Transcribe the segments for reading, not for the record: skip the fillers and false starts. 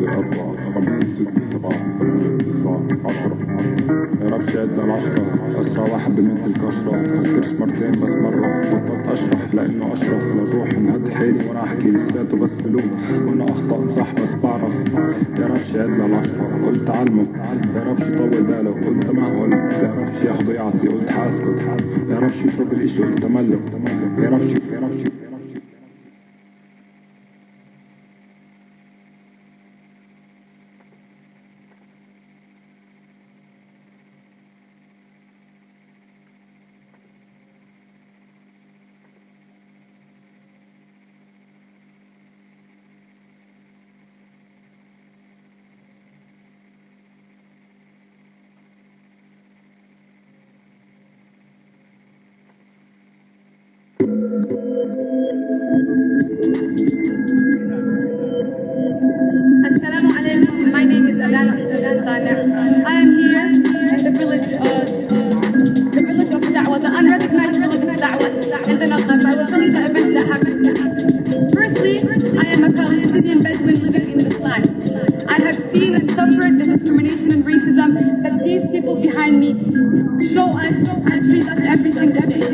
4 5 6 7 8 9 10. يا رب شهد للعشرة، أسرع واحد بمنت الكشرة. مفكرش مرتين بس مرة، بطلت أشرح لأنه أشرف للروح. مهد حيلي وأنا أحكي لساته بس بلوم، وأنا أخطأ صح بس بعرف. يا رب شهد للعشرة، قلت علمه. يا رب شي طول باله، قلت تمهل. يا رب شي ياخده يعطي، قلت حاسكت. يا رب شي يترك الإشي، قلت تملك. يا رب شي Assalamu alaikum. My name is Adana. I am here in the village of Da'wah, the unrecognized village of Da'wah in the North. I will tell you the events that happened to me. Firstly, I am a Palestinian Bedouin living in this land. I have seen and suffered the discrimination and racism that these people behind me show us and treat us every single day.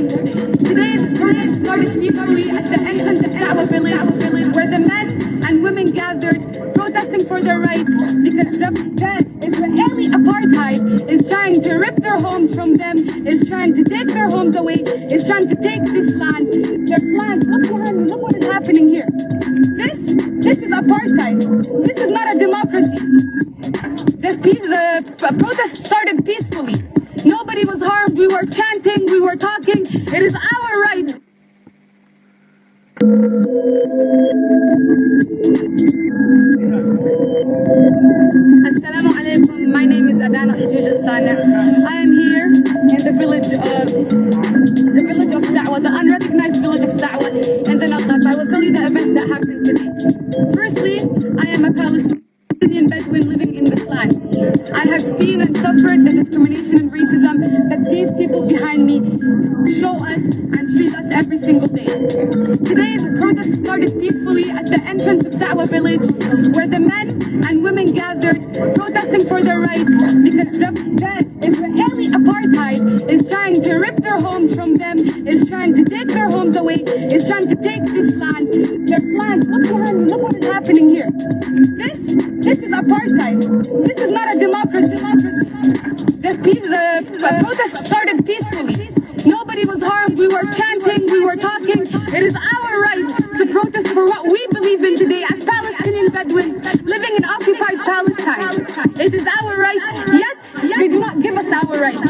Today, the protest started peacefully at the entrance of Da'wah village, where the men and women gathered protesting for their rights because the Israeli apartheid is trying to rip their homes from them, is trying to take their homes away, is trying to take this land, their plans. Look behind me, look what is happening here. This is apartheid. This is not a democracy. The protest started peacefully. Nobody was harmed. We were chanting, we were talking. It is our right. Assalamu alaikum. My name is Adana. I am here in the village of Da'wah, the unrecognized village of Da'wah in the North. I will tell you the events that happened to me. Firstly, I am a Palestinian Bedouin living in this land. I have seen and suffered the discrimination and racism that these people behind me show us and treat us every single day. Today, the protest started peacefully at the entrance of Da'wah village, where the men and women gathered protesting for their rights because the Israeli apartheid is trying to rip their homes from them, is trying to take their homes away, is trying to take this land, their plans. Look behind me, look what is happening here. This is apartheid. This is not a democracy. The protest started peacefully. Nobody was harmed. We were chanting, we were talking. It is our right to protest for what we believe in today as Palestinian Bedouins living in occupied Palestine. It is our right, yet they do not give us our right.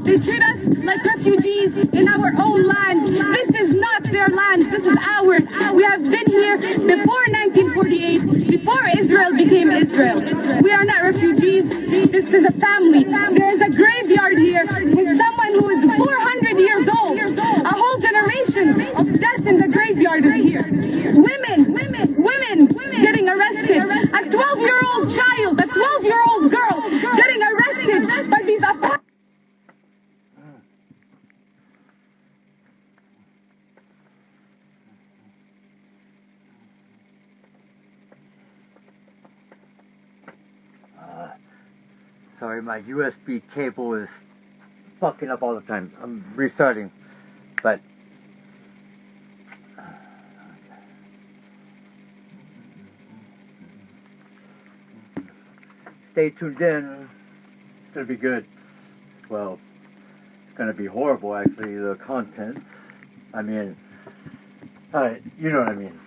They treat us like refugees in our own land. This is not their land, this is ours. We have been here before 1948, before Israel became Israel. We are not refugees, this is a family. There is a graveyard here with someone who is 400 years old. A whole generation of death in the graveyard is here. Women getting arrested. A 12-year-old child, a 12-year-old girl getting arrested by these Sorry, my USB cable is fucking up all the time. I'm restarting, but stay tuned in. It's gonna be good. Well, it's gonna be horrible actually, the content. I mean, you know what I mean.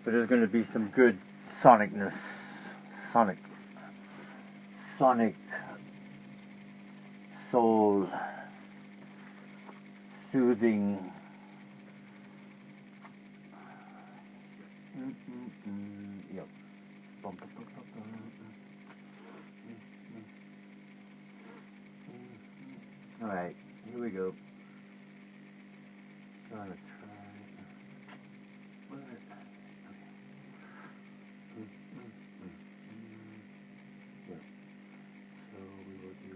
But there's gonna be some good sonic, soul, soothing. Yep. Alright, here we go. Gonna try. So we will do.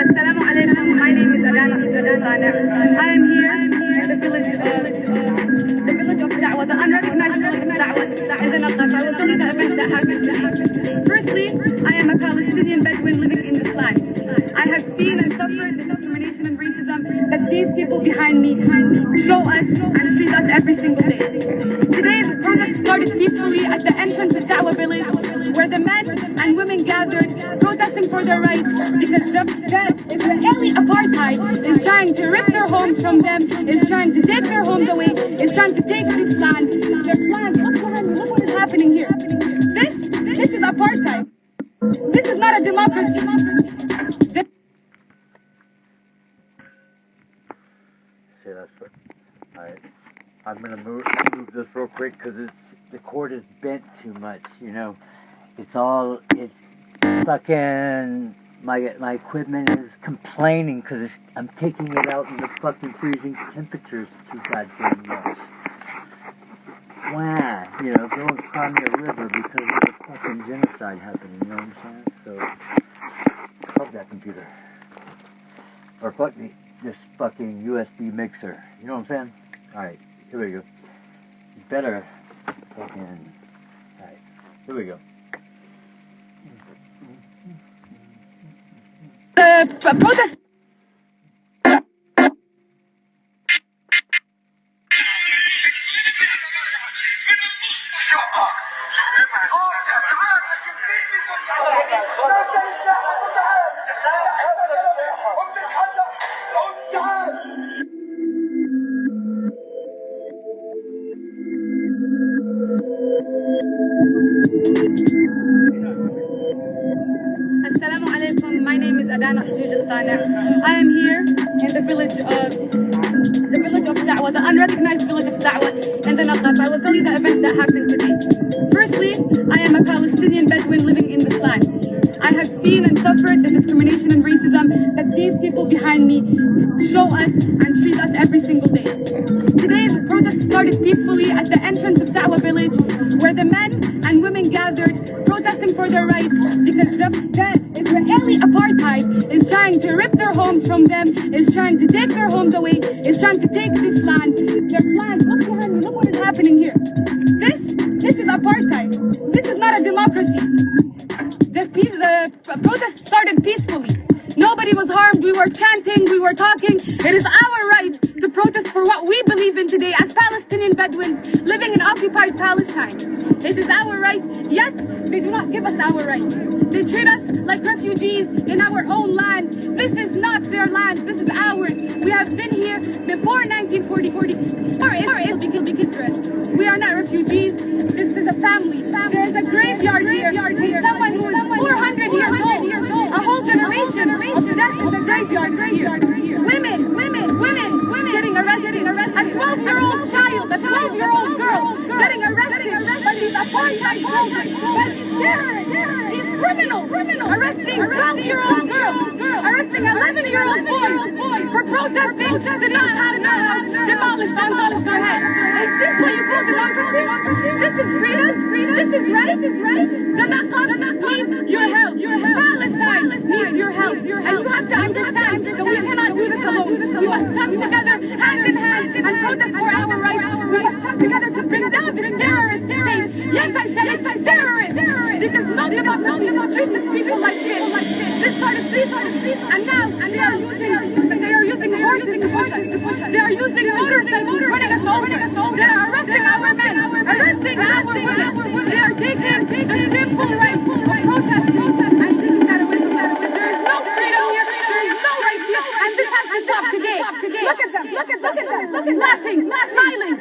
Assalamu alaikum. My name is Adana. I am here in the village of Da'wah, the unrecognized village of Da'wah in the Naqab. I will tell you the events that happened. Firstly, I am a Palestinian Bedouin living in this land. I have seen and suffered the discrimination and racism that these people behind me show us and treat us every single day. Today, the protest started peacefully at the entrance of Da'wah village, where the men and women gathered, protesting for their rights because the Israeli apartheid is trying to rip their homes from them, is trying to take their homes away, is trying to take this land. Their plans, look what is happening here. This is apartheid. This is not a democracy. See, that's what. Alright. I'm gonna move this real quick because the cord is bent too much, you know. It's fucking, my equipment is complaining because I'm taking it out in the fucking freezing temperatures too goddamn much. Wow, you know, go and climb the river because of the fucking genocide happening, you know what I'm saying? So, fuck that computer. Or fuck this fucking USB mixer, you know what I'm saying? Alright, here we go. You better fucking, alright, here we go. The protest. Assalamu alaikum. My name is Adana. I am here in the village of Da'wah, the unrecognized village of Da'wah in the Naqab. I will tell you the events that happened today. Firstly, I am a Palestinian Bedouin living in this land. I have seen and suffered the discrimination and racism that these people behind me show us and treat us every single day. Today, the protest started peacefully at the entrance of Da'wah village, where the men and women gathered, protesting for their rights because the Israeli apartheid is trying to rip their homes from them, is trying to take their homes away, is trying to take this land. Their plans, look behind me, look what is happening here. This is apartheid. This is not a democracy. The protest started peacefully. Nobody was harmed. We were chanting, we were talking. It is our right to protest for what we believe in today as Palestinian Bedouins living in occupied Palestine. It is our right, yet they do not give us our right. They treat us like refugees in our own land. This is not their land, this is ours. We have been here before 1940. We are not refugees. This is a family. There is a graveyard here. Someone who is 400 years old. A whole generation of death in the graveyard here. Women getting arrested. A 12-year-old child, a 12-year-old girl getting arrested by these apartheid soldiers. These criminals arresting 12-year-old girls, arresting 11-year-old boys for protesting to not have their house demolished on their head. Is this what you call democracy? This is freedom? This is right? The Naqab needs your help. Palestine needs your help. And you have to understand that we cannot do this alone. We must come together hand in hand and protest for our rights. We must come together to bring down this terrorist state. Yes, I said it's terrorist. Because no democracy treats its people like this. This started peaceful. And now they are using horses to push us. They are using motorcycles running us over. They are arresting our men, arresting our women. They are taking the simple right of protest and taking that away from us. There is no freedom here. There is no right here. And this has to stop today. Look at them. Laughing, smiling.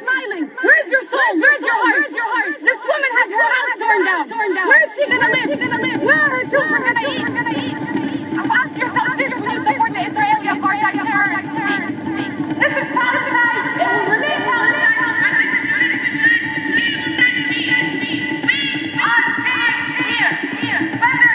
Where's your soul? Where's your heart? This woman has her house torn down. Where is she gonna live? Where are her children gonna eat? Ask yourself this when you support the Israeli apartheid terrorist state. This is Palestine. It will remain Palestine. We are staying here. Whether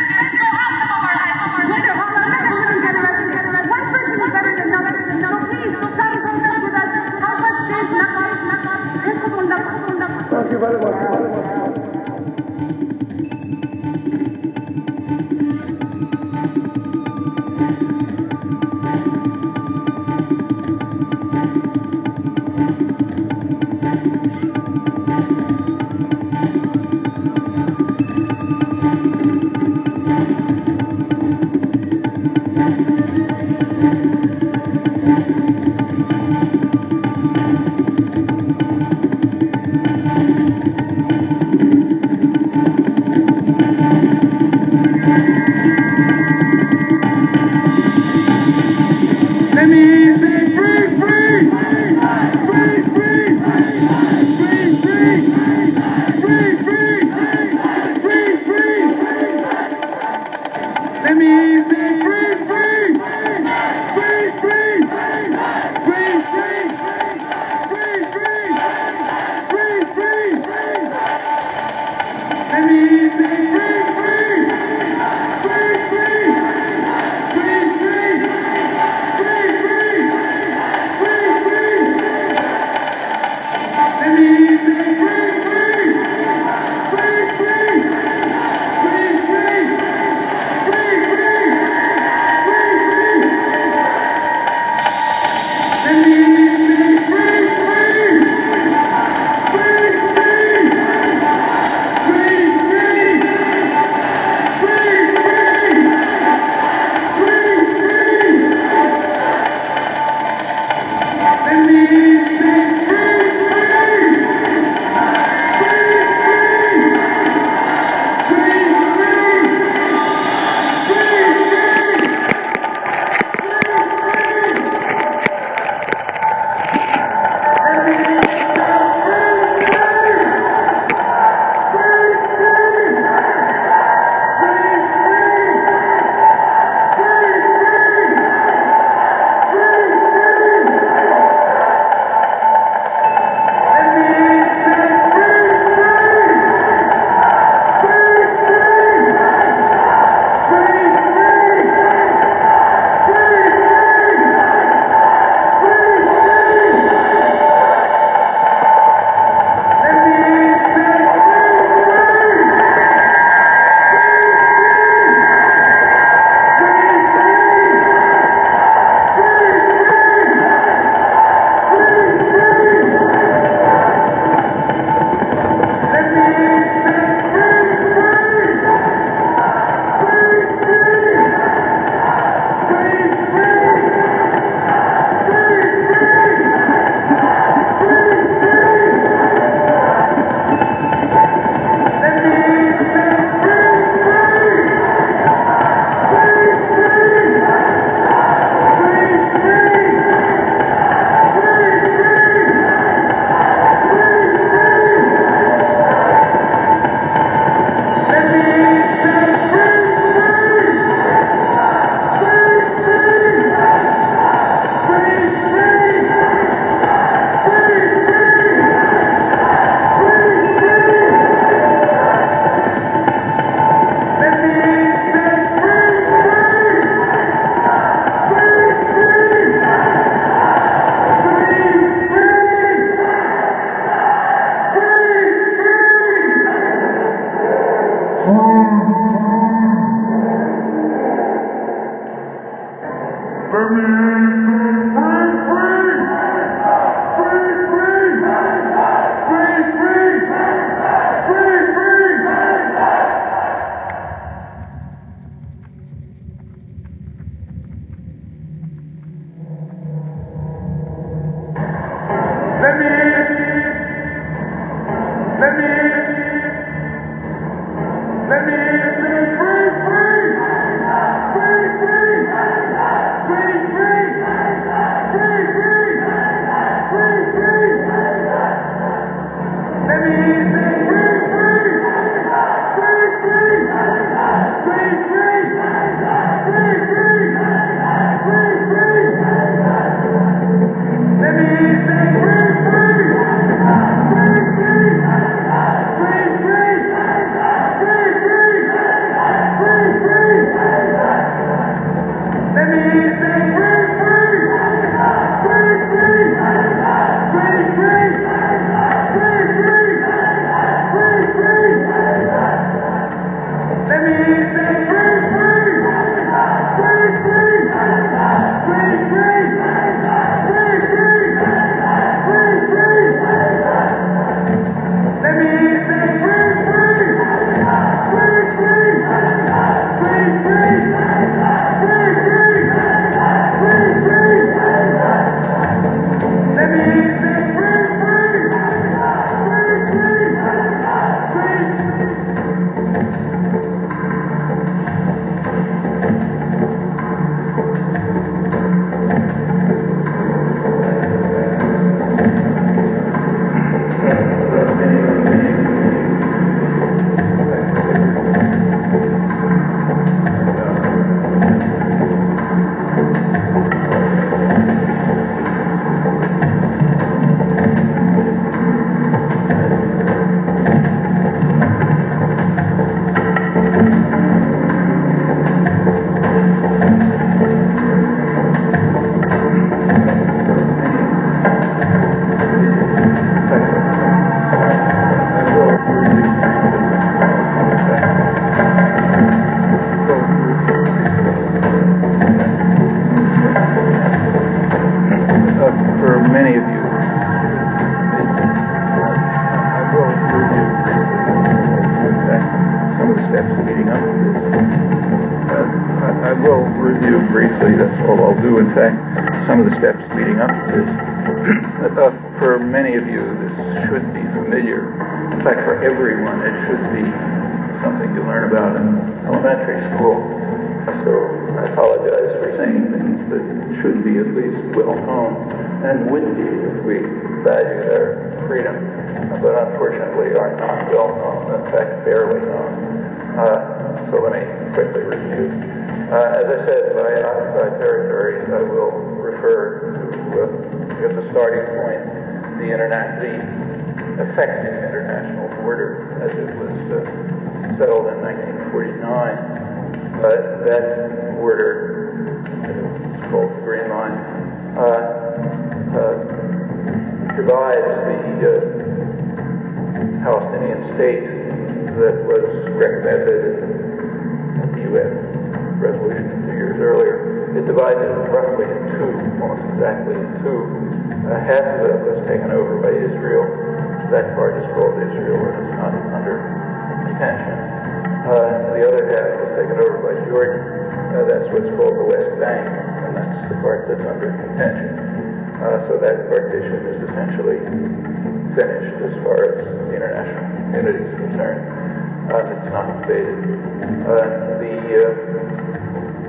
Some of the steps leading up to this. For many of you, this should be familiar. In fact, for everyone, it should be something you learn about in elementary school. So I apologize for saying things that should be at least well known and would be if we value their freedom, but unfortunately are not well known, in fact, barely known. So let me quickly review. As I said, by occupied territories, I will refer to, at the starting point, the effective international border as it was settled in 1949. That border, it's called the Green Line, divides the Palestinian state that was recommended in the UN resolution 2 years earlier. It divides it roughly in two, almost exactly in two. Half of it was taken over by Israel. That part is called Israel and it's not under contention. The other half was taken over by Jordan. That's what's called the West Bank, and that's the part that's under contention. So that partition is essentially finished as far as the international community is concerned. It's not debated.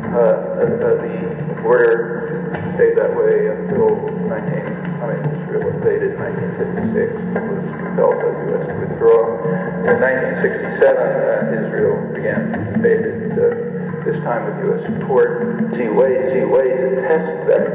The border stayed that way until Israel invaded in 1956. It was compelled by the U.S. to withdraw. In 1967, Israel began invaded, this time with U.S. support. Easy way to test that.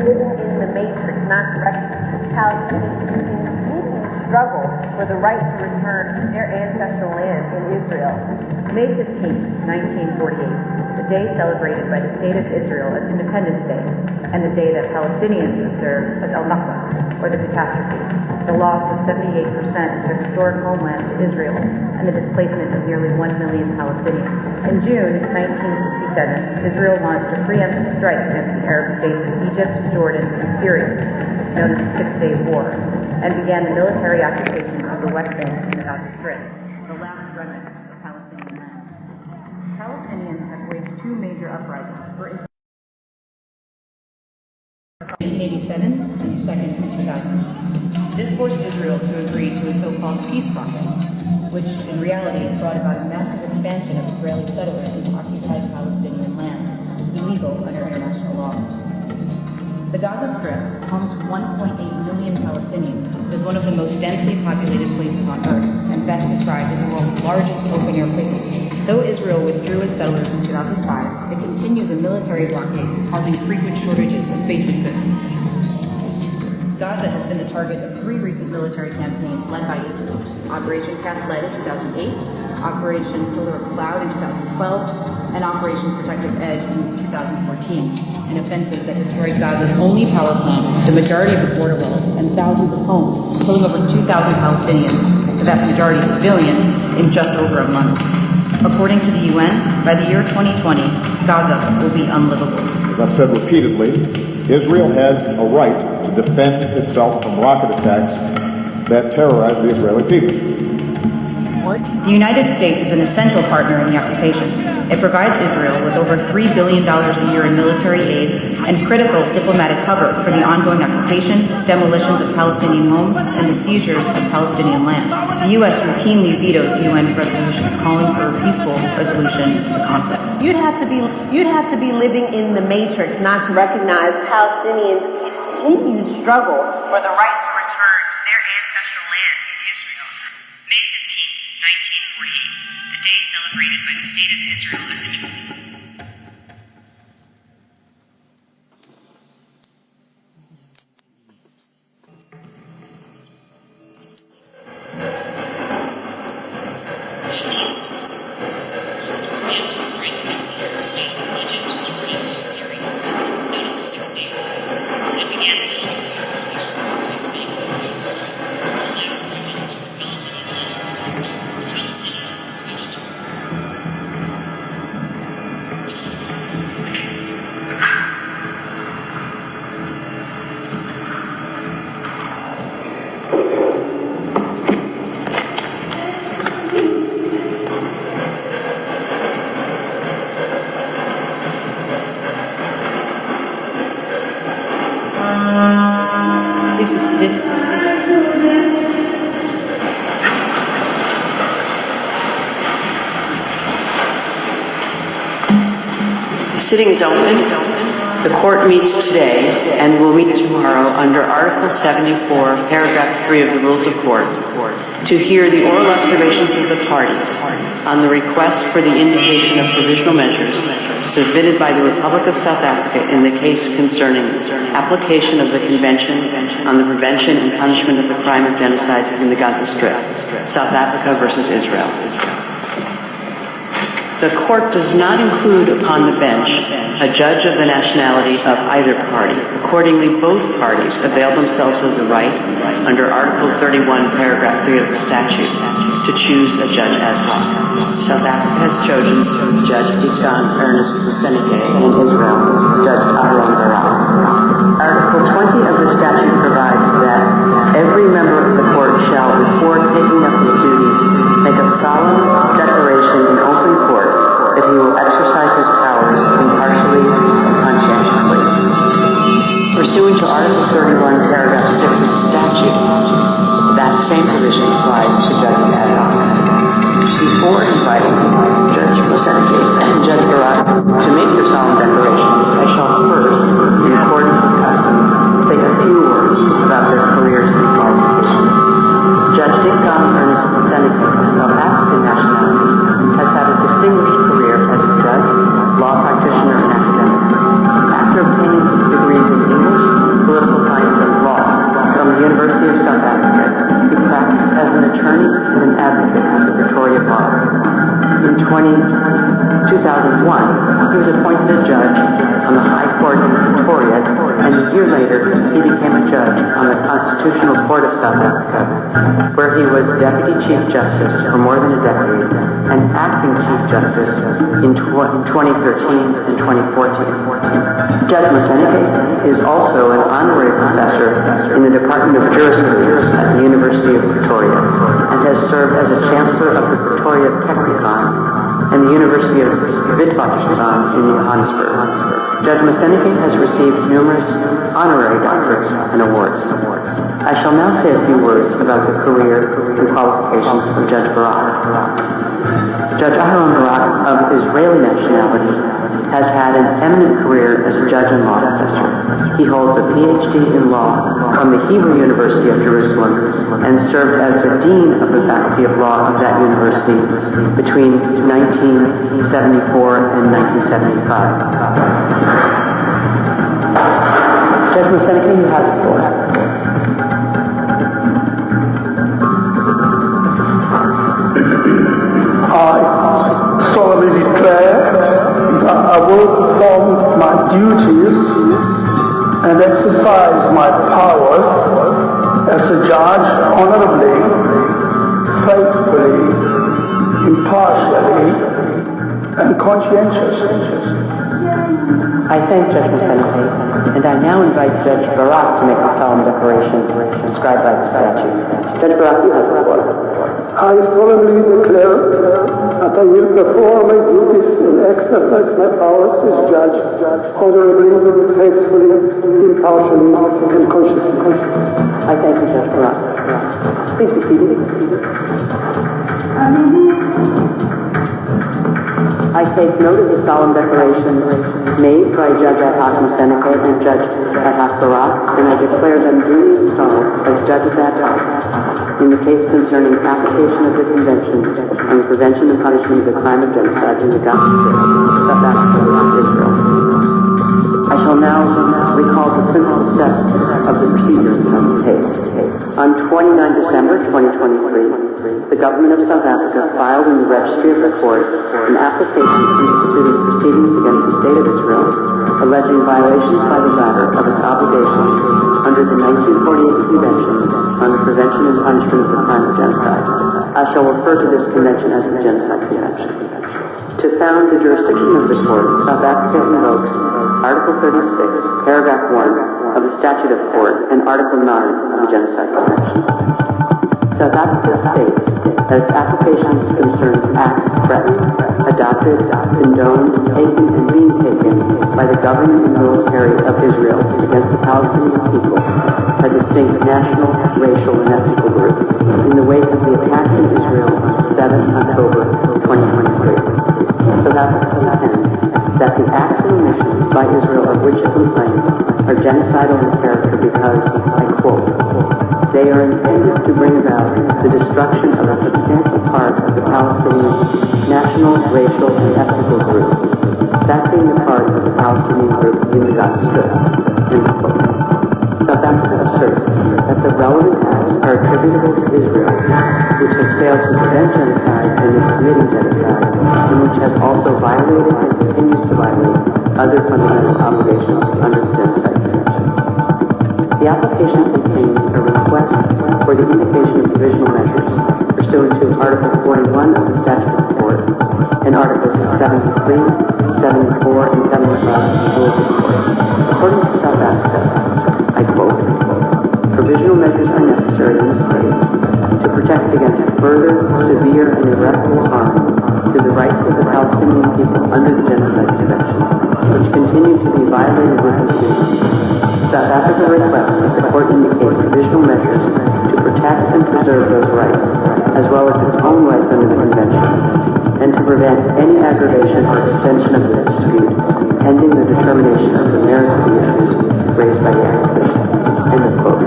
In the matrix, not to recognize Palestinians in struggle for the right to return to their ancestral land in Israel. May 15, 1948, the day celebrated by the State of Israel as Independence Day, and the day that Palestinians observe as Al-Nakba, or the catastrophe, the loss of 78% of their historic homeland to Israel, and the displacement of nearly 1 million Palestinians. In June 1967, Israel launched a preemptive strike against the Arab states of Egypt, Jordan, and Syria, known as the Six-Day War, and began the military occupation of the West Bank and the Gaza Strip, the last remnants of Palestinian land. Palestinians have waged two major uprisings for Israel. 1987 and the second in 2000. This forced Israel to agree to a so-called peace process, which in reality brought about a massive expansion of Israeli settlers into occupied Palestinian land, illegal under international law. The Gaza Strip, home to 1.8 million Palestinians, is one of the most densely populated places on Earth, and best described as the world's largest open-air prison. Though Israel withdrew its settlers in 2005, it continues a military blockade, causing frequent shortages of basic goods. Gaza has been the target of three recent military campaigns led by Israel: Operation Cast Lead in 2008, Operation Pillar of Cloud in 2012, and Operation Protective Edge in 2014, an offensive that destroyed Gaza's only power plant, the majority of its water wells, and thousands of homes, killing over 2,000 Palestinians, the vast majority civilian, in just over a month. According to the UN, by the year 2020, Gaza will be unlivable. As I've said repeatedly, Israel has a right to defend itself from rocket attacks that terrorize the Israeli people. The United States is an essential partner in the occupation. It provides Israel with over $3 billion a year in military aid and critical diplomatic cover for the ongoing occupation, demolitions of Palestinian homes, and the seizures of Palestinian land. The U.S. routinely vetoes UN resolutions calling for a peaceful resolution to the conflict. You'd have to be living in the matrix not to recognize Palestinians' continued struggle for the right to return to their ancestral land in Israel. May 15, 1948, the day celebrated by the State of Israel as independent. States of Egypt, Jordan, and Syria, known as the Six-Day War, and began the military occupation of the West Bank and the Gaza Strip, the last remnants of Palestinian land. Palestinians reached The sitting is open. The court meets today and will meet tomorrow under Article 74, Paragraph 3 of the Rules of Court to hear the oral observations of the parties on the request for the indication of provisional measures submitted by the Republic of South Africa in the case concerning application of the Convention on the Prevention and Punishment of the Crime of Genocide in the Gaza Strip, South Africa versus Israel. The court does not include upon the bench a judge of the nationality of either party. Accordingly, both parties avail themselves of the right, under Article 31, Paragraph 3 of the statute, to choose a judge ad hoc. South Africa has chosen Judge Dikkan Ernest Seneke, and Israel, Judge Aharon Barak. Article 20 of the statute provides that every member of the court shall, before taking up his duties, make a solemn declaration in open court that he will exercise his powers impartially and conscientiously. Pursuant to Article 31, Paragraph 6 of the statute, that same provision applies to judges ad hoc. Before inviting Judge Seneke and Judge Barak to make their solemn declarations, I shall first, in accordance with custom, say a few words about their careers and qualifications. Judge Dikkan Ernest Seneke, of South African nationality, has had a distinguished career as a judge, law practitioner, and academic. After obtaining degrees in English, political science, and law from the University of South Africa, he practiced advocate of the Pretoria Bar. In 2001, he was appointed a judge on the High Court in Pretoria, and a year later, he became a judge on the Constitutional Court of South Africa, where he was Deputy Chief Justice for more than a decade and Acting Chief Justice in 2013 and 2014. Judge Moseneke is also an honorary professor in the Department of Jurisprudence at the University of Pretoria and has served as a Chancellor of the Pretoria Technikon and the University of Witwatersrand in Johannesburg. Judge Moseneke has received numerous honorary doctorates and awards. I shall now say a few words about the career and qualifications of Judge Barak. Judge Aharon Barak, of Israeli nationality, has had an eminent career as a judge and law professor. He holds a PhD in law from the Hebrew University of Jerusalem and served as the Dean of the Faculty of Law of that university between 1974 and 1975. Judge Moseneke, you have the floor. I solemnly declare that I will perform my duties and exercise my powers as a judge honorably, faithfully, impartially, and conscientiously. I thank Judge Moseneke, and I now invite Judge Barak to make the solemn declaration prescribed by the statute. Judge Barak, you have the floor. I solemnly declare that I will perform my duties and exercise my powers as judge honorably, faithfully, impartially, and consciously. I thank you, Judge Barak. Please be seated. I take note of the solemn declarations made by Judge Ad hoc Moseneke and Judge Ad hoc Barak, and I declare them duly installed as judges ad hoc in the case concerning application of the Convention on the Prevention and Punishment of the Crime of Genocide in the Gaza Strip, South Africa versus Israel. I shall now recall the principal steps of the procedure in the case. On 29 December 2023, the government of South Africa filed in the Registry of the Court an application instituting proceedings against the State of Israel, alleging violations by the latter of its obligations under the 1948 Convention on the Prevention and Punishment of the Crime of Genocide. I shall refer to this convention as the Genocide Convention. To found the jurisdiction of the court, South Africa invokes Article 36, Paragraph 1 of the Statute of the Court and Article 9 of the Genocide Convention. South Africa states that its application concerns acts threatened, adopted, condoned, taken, and being taken by the government and military of Israel against the Palestinian people, a distinct national, racial, and ethnic group, in the wake of the attacks in Israel on 7 October 2023. South Africa contends that the acts and omissions by Israel of which it complains are genocidal in character because, I quote, they are intended to bring about the destruction of a substantial part of the Palestinian national, racial, and ethnic group, that being the part of the Palestinian group in the Gaza Strip, end quote. South Africa asserts that the relevant acts are attributable to Israel, which has failed to prevent genocide and is committing genocide, and which has also violated and continues to violate other fundamental obligations under the Genocide Convention. The application contains a request for the indication of provisional measures pursuant to Article 41 of the Statute of the Court and Articles 73, 74, and 75 of the Rules of the Court. According to South Africa, I quote, provisional measures are necessary in this case to protect against further severe and irreparable harm to the rights of the Palestinian people under the Genocide Convention, which continue to be violated with impunity. South Africa requests that the court indicate provisional measures to protect and preserve those rights, as well as its own rights under the Convention, and to prevent any aggravation or extension of the dispute pending the determination of the merits of the issues raised by the application. End of quote.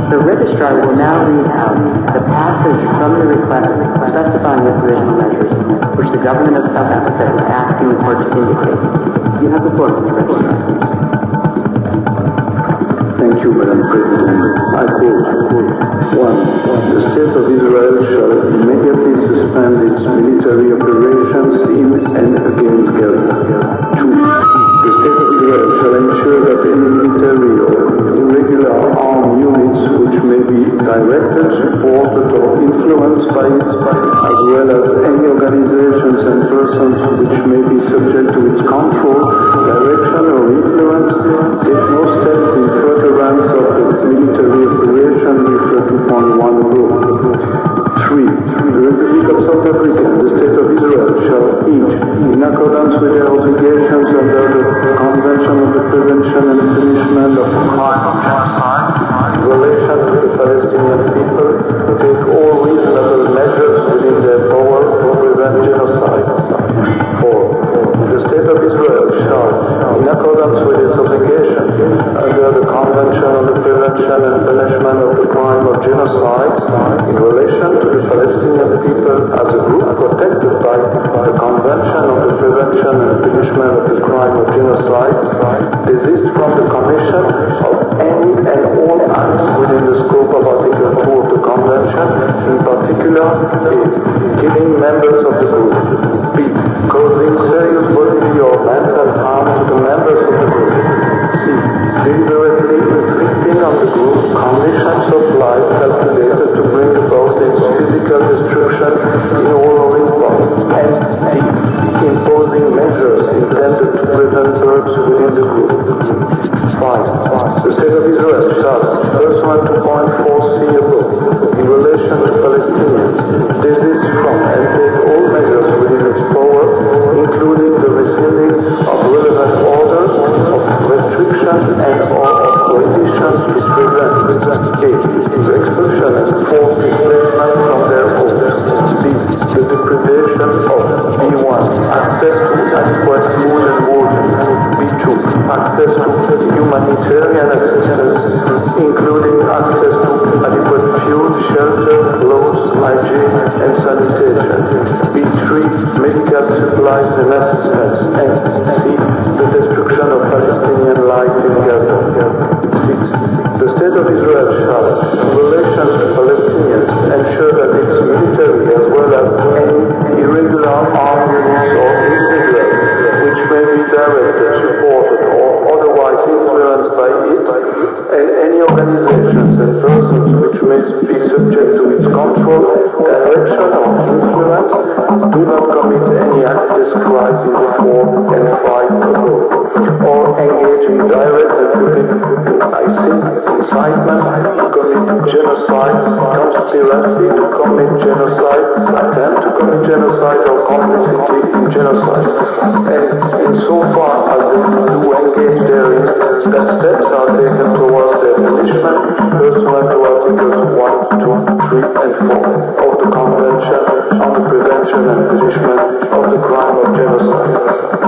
The registrar will now read out the passage from the request specifying the provisional measures which the government of South Africa is asking the court to indicate. You have the floor, Mr. Registrar. Thank you, Madam President. I quote, 1. The State of Israel shall immediately suspend its military operations in and against Gaza. 2. The State of Israel shall ensure that any military or irregular armed units which may be directed, supported, or influenced by it, as well as any organizations and persons which may be subject to its control, direction, or influence, take no steps in furtherance of the military operation referred to point 1 above. 3. The Republic of South Africa and the State of Israel shall each, in accordance with their obligations under the Convention on the Prevention and Punishment of Crime of Genocide, in relation to the Palestinian people, take all reasonable measures within their power to prevent genocide. 4. The State of Israel shall, in accordance with its obligation under the Convention on the Prevention and Punishment of the Crime of Genocide, in relation to the Palestinian people as a group protected by the Convention on the Prevention and Punishment of the Crime of Genocide, desist from the commission of any and all acts within the scope of Article 2 of the Convention, in particular, A. Killing members of the group, B. Causing serious bodily or mental harm to the members of the group, C. Deliberately inflicting on the group conditions of life calculated to bring about its physical destruction in all or in part, and D. Imposing measures intended to prevent births within the group. 5. The State of Israel shall, pursuant to point 4c above, in relation to Palestinians, desist from and take all measures within its power, including the rescinding of relevant orders of restriction and or of prohibitions to prevent A. The expulsion and forced displacement from their homes, B. The deprivation of B1. Access to adequate food and water, B2. Access to humanitarian assistance, including access to adequate fuel, shelter, clothes, hygiene, and sanitation, B3. Medical supplies and assistance, and C. The destruction of Palestinian life in Gaza. 6. The State of Israel shall, in relation to Palestinians, ensure that its military as well as any irregular armed units or individuals which may be directed, supported, or otherwise influenced by it, and any organizations and persons which may be subject to its control, direction, or influence, do not commit any act described in 4 and 5 above, or engage in direct and public incitement to commit genocide, conspiracy to commit genocide, attempt to commit genocide, or complicity in genocide. And insofar as they do engage therein, that steps are taken towards their punishment pursuant to Articles 1, 2, 3, and 4 of the Convention on the Prevention and Punishment of the Crime of Genocide.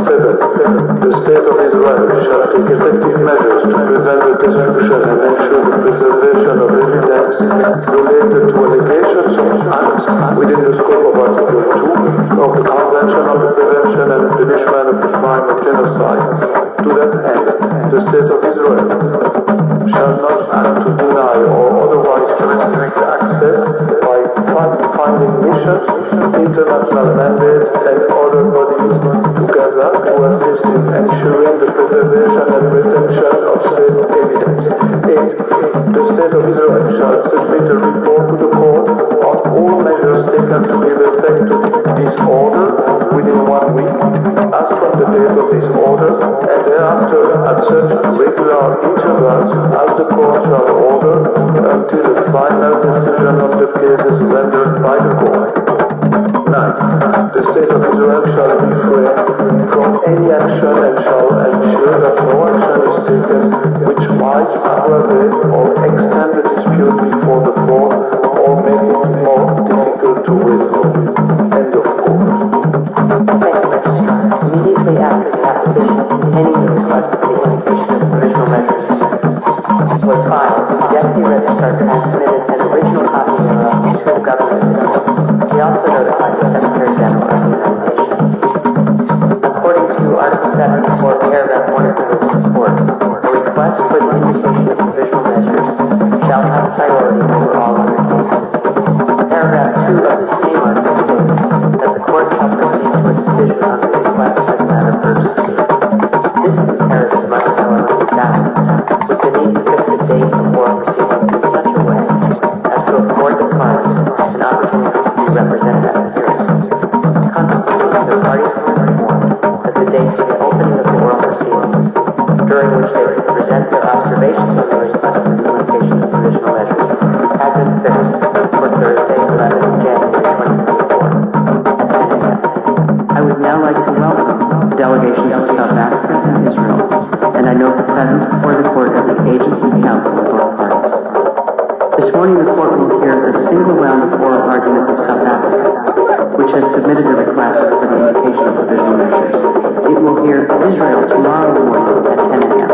7. The State of Israel shall take effective measures to prevent the destruction and ensure the preservation of evidence related to allegations of acts within the scope of Article 2 of the Convention on the Prevention and Punishment of the Crime of Genocide. To that end, the State of Israel shall not act to deny or otherwise to restrict access by finding missions, international mandates, and other bodies to Gaza to assist in ensuring the preservation and retention of safe evidence. 8. The State of Israel shall submit a report to the court on all measures taken to give effect to this order within 1 week, as from the date of this order, and thereafter at such regular intervals as the court shall order, until the final decision of the case is rendered by the court. 9. The State of Israel shall refrain from any action and shall ensure that no action is taken which might aggravate or extend the dispute before the court or make it more difficult to resolve. End of quote. Immediately after the application containing the request for the indication of provisional measures was filed, the Deputy Registrar transmitted an original copy thereof to the government. He also notified the Secretary General of the United Nations. According to Article 7, paragraph 1 of the report, a request for the indication of provisional measures counsel of both parties. This morning, the court will hear a single round of oral argument of South Africa, which has submitted a request for the invocation of provisional measures. It will hear Israel tomorrow morning at 10 a.m.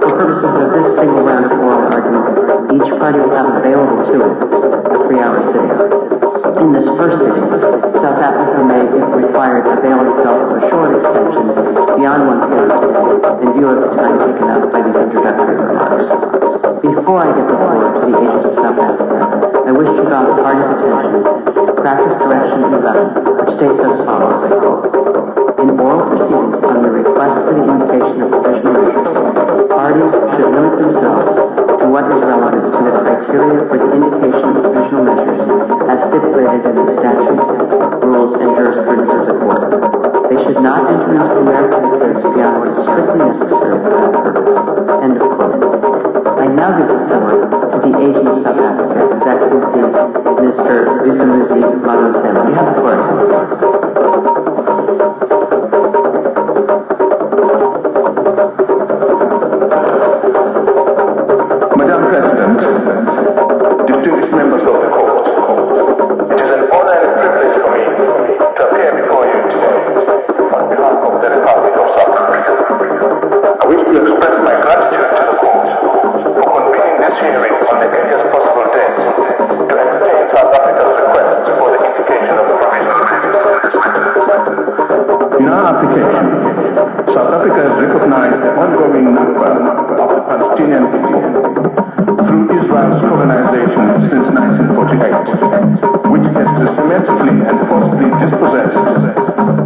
For purposes of this single round of oral argument, each party will have available to it a 3-hour sitting. In this first sitting, South Africa may, if required, avail itself of a short extension beyond 1 p.m. in view of the time taken up by these introductory remarks. Before I give the floor to the agent of South Africa, I wish to draw the party's attention to Practice Direction 11, which states as follows, I quote, in oral proceedings on the request for the invocation of provisional measures, parties should limit themselves to what is relevant to the criteria for the indication of provisional measures as stipulated in the statute, rules, and jurisprudence of the court. They should not enter into the merits of the case beyond what is strictly necessary for that purpose. End of quote. I now give the floor to the agent of South Africa, His Excellency Mr. Vistumuzi Madonsela. You have the floor, Excellency. Madam President, distinguished members of the court, it is an honor and a privilege for me to appear before you today on behalf of the Republic of South Africa. I wish to express my gratitude to the court for convening this hearing on the earliest possible date to entertain South Africa's request for the invocation of provisional measures in this matter. In our application, South Africa has recognized the ongoing Nakba of the Palestinian people through Israel's colonization since 1948, which has systematically and forcibly dispossessed,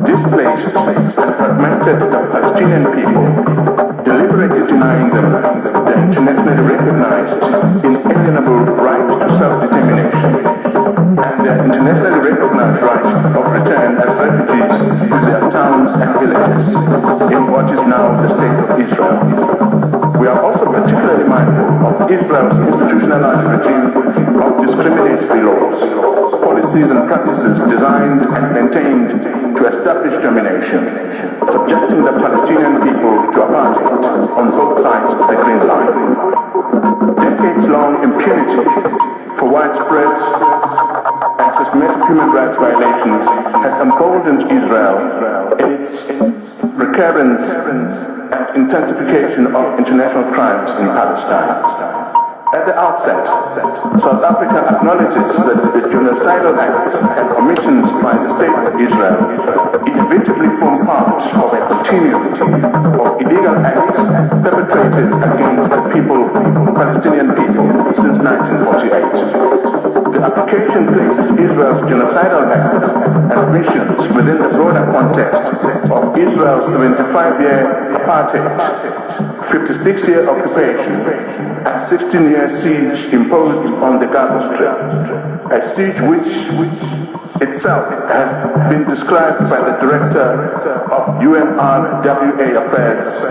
displaced, and fragmented the Palestinian people, deliberately denying them the internationally recognized inalienable right to self-determination and their internationally recognized right of return as refugees to their towns and villages in what is now the State of Israel. We are also particularly mindful of Israel's institutionalized regime of discriminatory laws, policies and practices designed and maintained to establish domination, subjecting the Palestinian people to apartheid on both sides of the Green Line. Decades-long impunity for widespread and systematic human rights violations has emboldened Israel in its recurrent and intensification of international crimes in Palestine. At the outset, South Africa acknowledges that the genocidal acts and omissions by the State of Israel inevitably form part of a continuum of illegal acts perpetrated against the Palestinian people since 1948. The application places Israel's genocidal acts and omissions within the broader context of Israel's 75-year apartheid, 56-year occupation, and 16-year siege imposed on the Gaza Strip, a siege which itself has been described by the director of UNRWA Affairs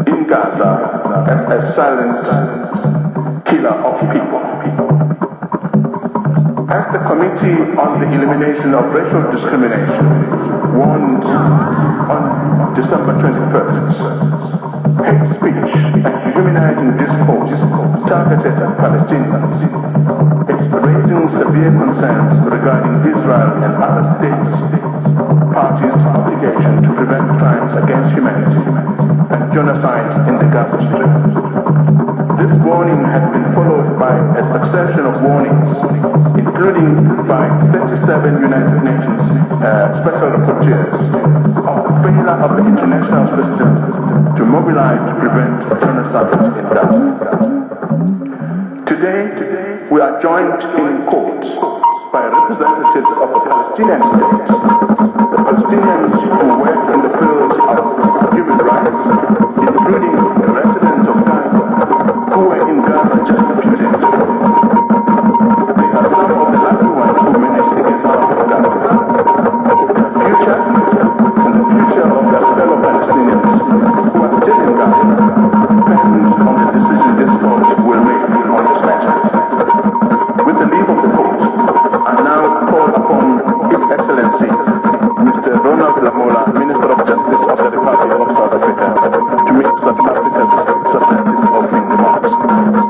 in Gaza as a silent killer of people. As the Committee on the Elimination of Racial Discrimination warned on December 21st, hate speech and dehumanizing discourse targeted at Palestinians is raising severe concerns regarding Israel and other states' parties' obligation to prevent crimes against humanity and genocide in the Gaza Strip. This warning has been followed by a succession of warnings, including by 37 United Nations special rapporteurs of the failure of the international system to mobilize to prevent genocide in Gaza. Today, we are joined in court by representatives of the Palestinian state, the Palestinians who work in the fields of human rights, including the residents of Gaza who were in Gaza just a few days ago. They are some of the lucky ones who managed to get out of Gaza. The future and the future of their fellow Palestinians who are still in Gaza depends on the decision this court will make on this matter. With the leave of the court, I now call upon His Excellency Mr. Ronald Lamola, Minister of Justice of the Republic of South Africa, to make South Africa's substantive opening remarks.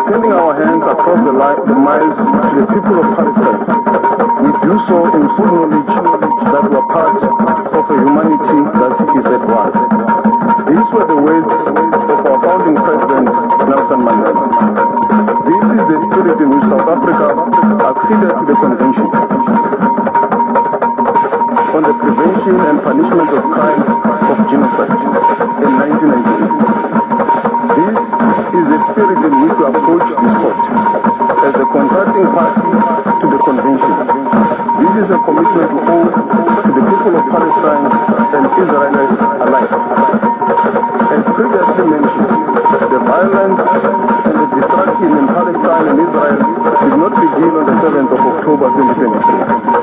extending our hands across the miles to the people of Palestine, we do so in full knowledge that we are part of a humanity that he said was. These were the words of our founding president, Nelson Mandela. This is the spirit in which South Africa acceded to the convention on the prevention and punishment of crime of genocide in 1998. This is the spirit in which we approach this court as the contracting party to the convention. This is a commitment we owe to the people of Palestine and Israelis alike. As previously mentioned, the violence and the destruction in Palestine and Israel did not begin on the 7th of October 2023.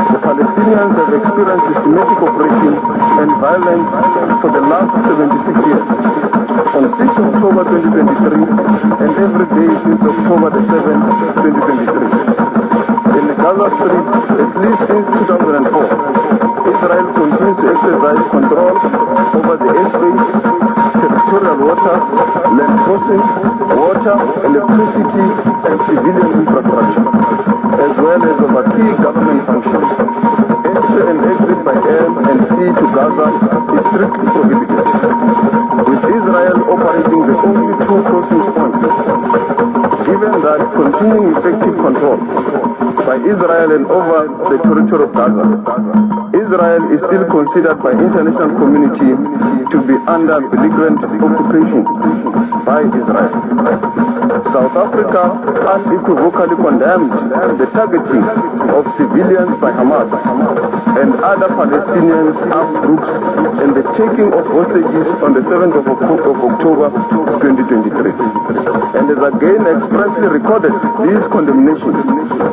The Palestinians have experienced systematic oppression and violence for the last 76 years. On 6 October 2023 and every day since October the 7th, 2023. In the Gaza Strip, at least since 2004, Israel continues to exercise control over the airspace, territorial waters, land crossing, water, electricity, and civilian infrastructure, as well as over key government functions. Entry and exit by air and sea to Gaza is strictly prohibited, with Israel operating the only two crossing points. Given that continuing effective control by Israel and over the territory of Gaza, Israel is still considered by international community to be under belligerent occupation by Israel. South Africa unequivocally condemned the targeting of civilians by Hamas and other Palestinian armed groups and the taking of hostages on the 7th of October 2023. And has again expressly recorded these condemnations,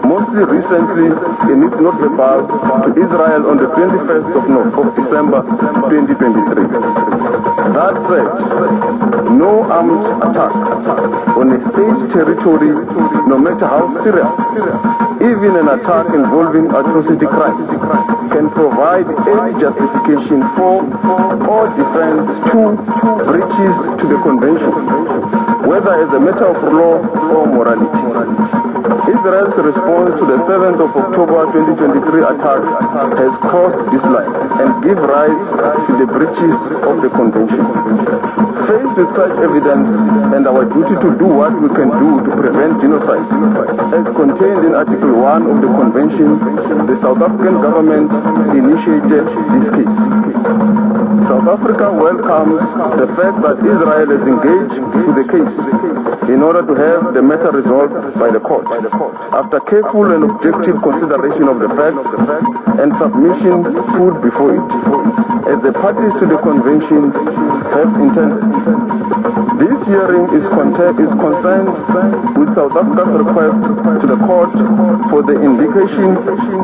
mostly recently in its note verbal to Israel on the 21st of December 2023. That said, no armed attack on a state territory, no matter how serious, even an attack involving atrocity crimes, can provide any justification for or defense to breaches to the convention, whether as a matter of law or morality. Israel's response to the 7th of October 2023 attack has crossed this line and give rise to the breaches of the convention. Faced with such evidence and our duty to do what we can do to prevent genocide, as contained in Article 1 of the convention, the South African government initiated this case. South Africa welcomes the fact that Israel has engaged with the case in order to have the matter resolved by the court, after careful and objective consideration of the facts and submission put before it, as the parties to the convention have intended. This hearing is concerned with South Africa's request to the court for the indication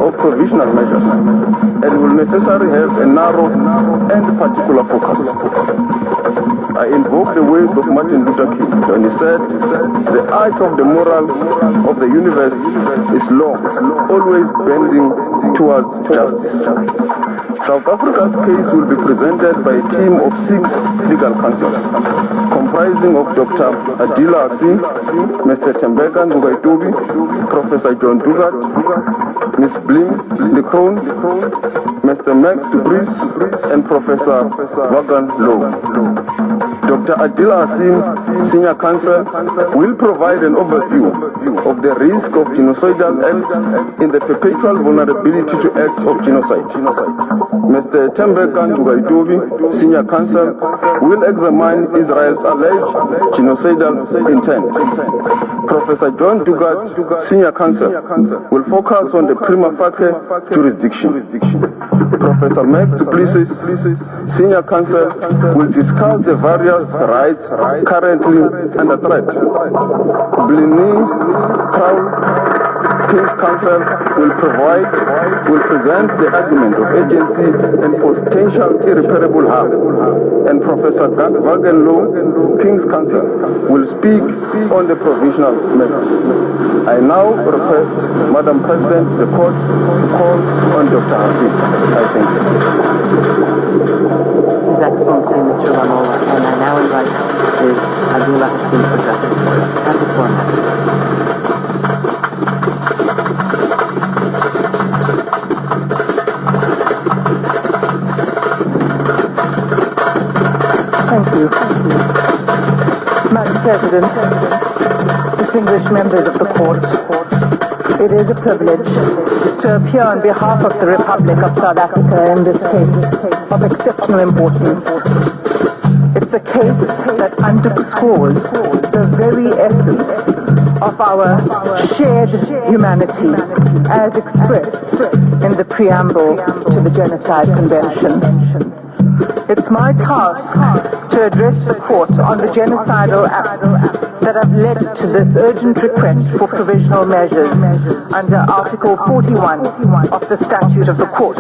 of provisional measures and will necessarily have a narrow and particular focus. I invoke the words of Martin Luther King when he said, "The arc of the moral of the universe is long, always bending towards justice." South Africa's case will be presented by a team of 6 legal counsels, comprising of Dr. Adila Assim, Mr. Tembeka Nzugaitobi, Professor John Dugat, Ms. Blim Lekron, Mr. Max Dubris, and Professor Vagan Low. Dr. Adila Assim, Senior Counsel, will provide an overview of the risk of genocidal acts in the perpetual vulnerability to acts of genocide. Mr. Tembeka Nzugaitobi, Senior Counsel, will examine Israel's alleged genocidal intent. Professor John Dugat, Senior Counsel, will focus on the prima facie jurisdiction. Professor Max Duplessis, Senior Counsel, will discuss the various rights currently under threat. Blini Crow, King's Counsel, will present the argument of agency and potential irreparable harm. And Professor Vagan Low, King's Counsel, will speak on the provisional measures. I now request, Madam President, the court to call on Dr. Assim. I thank you. His Excellency, Mr. Lamola, and I now invite Ms. Adila Assim to address the court. Have the floor, Madam. President, distinguished members of the court, it is a privilege to appear on behalf of the Republic of South Africa in this case of exceptional importance. It's a case that underscores the very essence of our shared humanity as expressed in the preamble to the Genocide Convention. It's my task to address the court on the genocidal acts that have led to this urgent request for provisional measures under Article 41 of the Statute of the Court.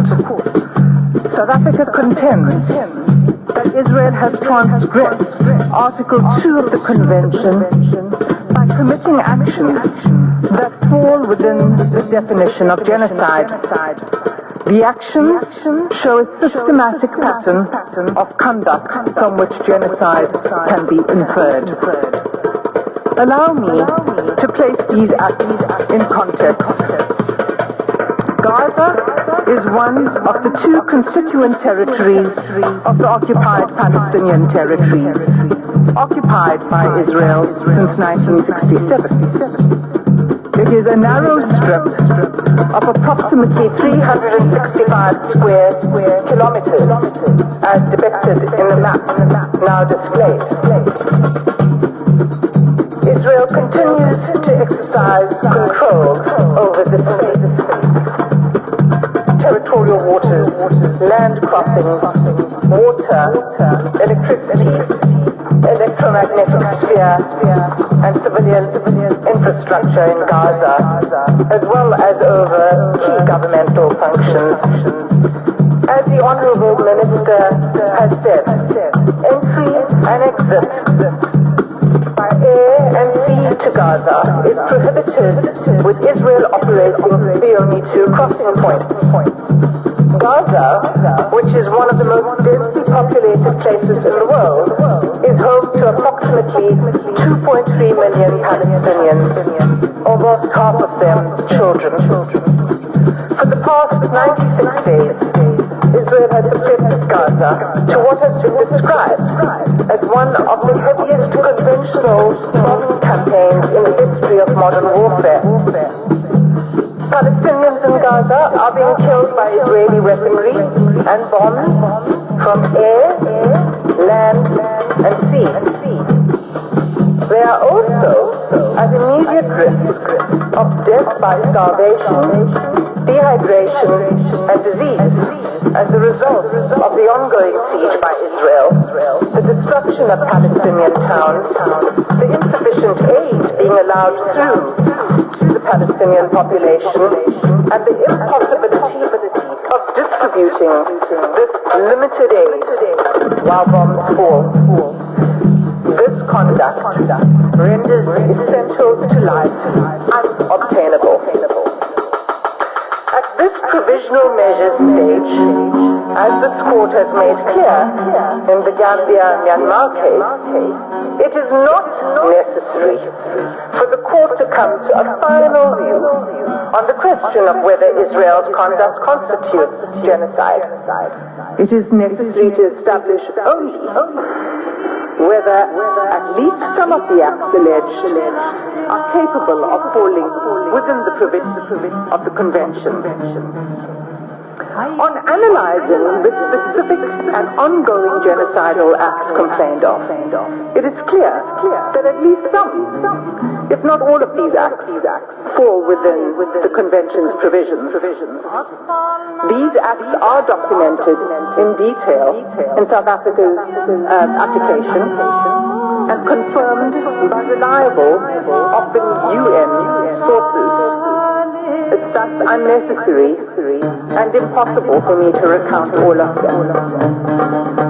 South Africa contends that Israel has transgressed Article 2 of the Convention by committing actions that fall within the definition of genocide. The actions show a systematic pattern of conduct from which genocide can be inferred. Allow me to place these acts in context. Gaza is one of the two constituent territories of the occupied Palestinian territories, occupied by Israel since 1967. It is a narrow strip of approximately 365 square kilometers, as depicted in the map now displayed. Israel continues to exercise control over this space. Territorial waters, land crossings, water, electricity, electromagnetic sphere, and civilian infrastructure in Gaza, as well as over key governmental functions. As the Honorable Minister has said, entry and exit by air and sea to Gaza is prohibited, with Israel operating the only two crossing points. Gaza, which is one of the most densely populated places in the world, is home to approximately 2.3 million Palestinians, almost half of them children. For the past 96 days, Israel has subjected Gaza to what has been described as one of the heaviest conventional bombing campaigns in the history of modern warfare. Palestinians in Gaza are being killed by Israeli weaponry and bombs from air, land, and sea. They are also at immediate risk of death by starvation, dehydration, and disease as a result of the ongoing siege by Israel, the destruction of Palestinian towns, the insufficient aid being allowed through to the Palestinian population, and the impossibility of distributing this limited aid while bombs fall. This conduct renders essentials to life unobtainable. At this provisional measures stage, as this court has made clear in the Gambia-Myanmar case, it is not necessary for the court to come to a final view on the question of whether Israel's conduct constitutes genocide. It is necessary to establish only whether at least some of the acts alleged are capable of falling within the provisions of the Convention. On analyzing the specific and ongoing genocidal acts complained of, it is clear that at least some, if not all of these acts, fall within the Convention's provisions. These acts are documented in detail in South Africa's application and confirmed by reliable, often UN sources. It's thus unnecessary and impossible for me to recount all of them.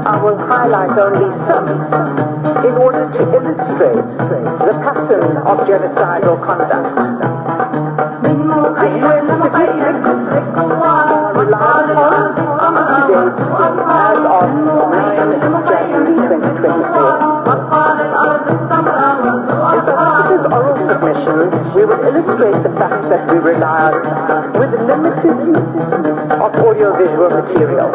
I will highlight only some in order to illustrate the pattern of genocidal conduct. The UN statistics relied upon to date as of 9 January 2024. In South Africa's oral submissions, we will illustrate the facts that we rely on with limited use of audiovisual material.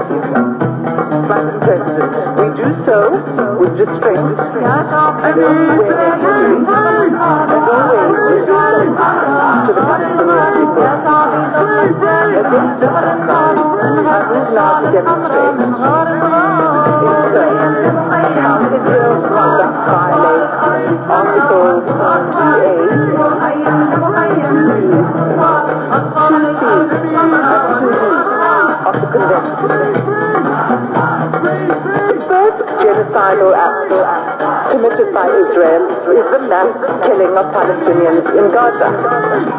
Madam President, we do so with restraint and only where necessary, and always with respect to the Palestinian people. Against this background, I move now to demonstrate, in turn, how Israel's conduct violates Articles 2A, 2B, 2C, and 2D of the Convention. The first genocidal act committed by Israel is the mass killing of Palestinians in Gaza,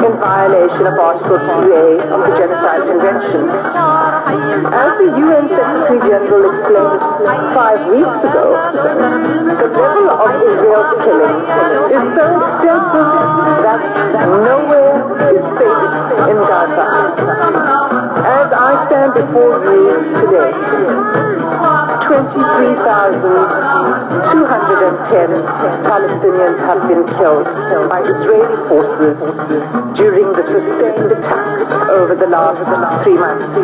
in violation of Article 2A of the Genocide Convention. As the UN Secretary General explained 5 weeks ago, the level of Israel's killing is so extensive that nowhere is safe in Gaza. As I stand before you today, 23,210 Palestinians have been killed by Israeli forces during the sustained attacks over the last 3 months.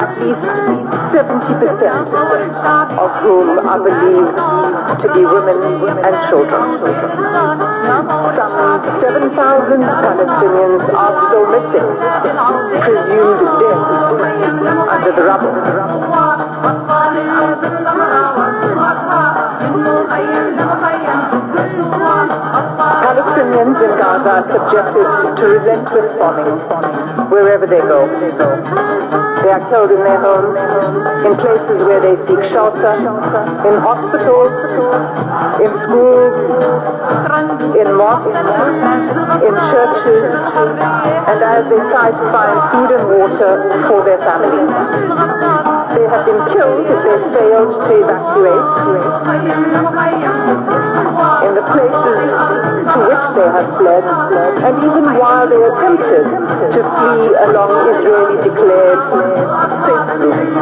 At least 70% of whom are believed to be women and children. Some 7,000 Palestinians are still missing, presumed dead under the rubble. Palestinians in Gaza are subjected to relentless bombing wherever they go. They are killed in their homes, in places where they seek shelter, in hospitals, in schools, in mosques, in churches, and as they try to find food and water for their families. They have been killed if they failed to evacuate in the places to which they have fled, and even while they attempted to flee along Israeli-declared safe routes.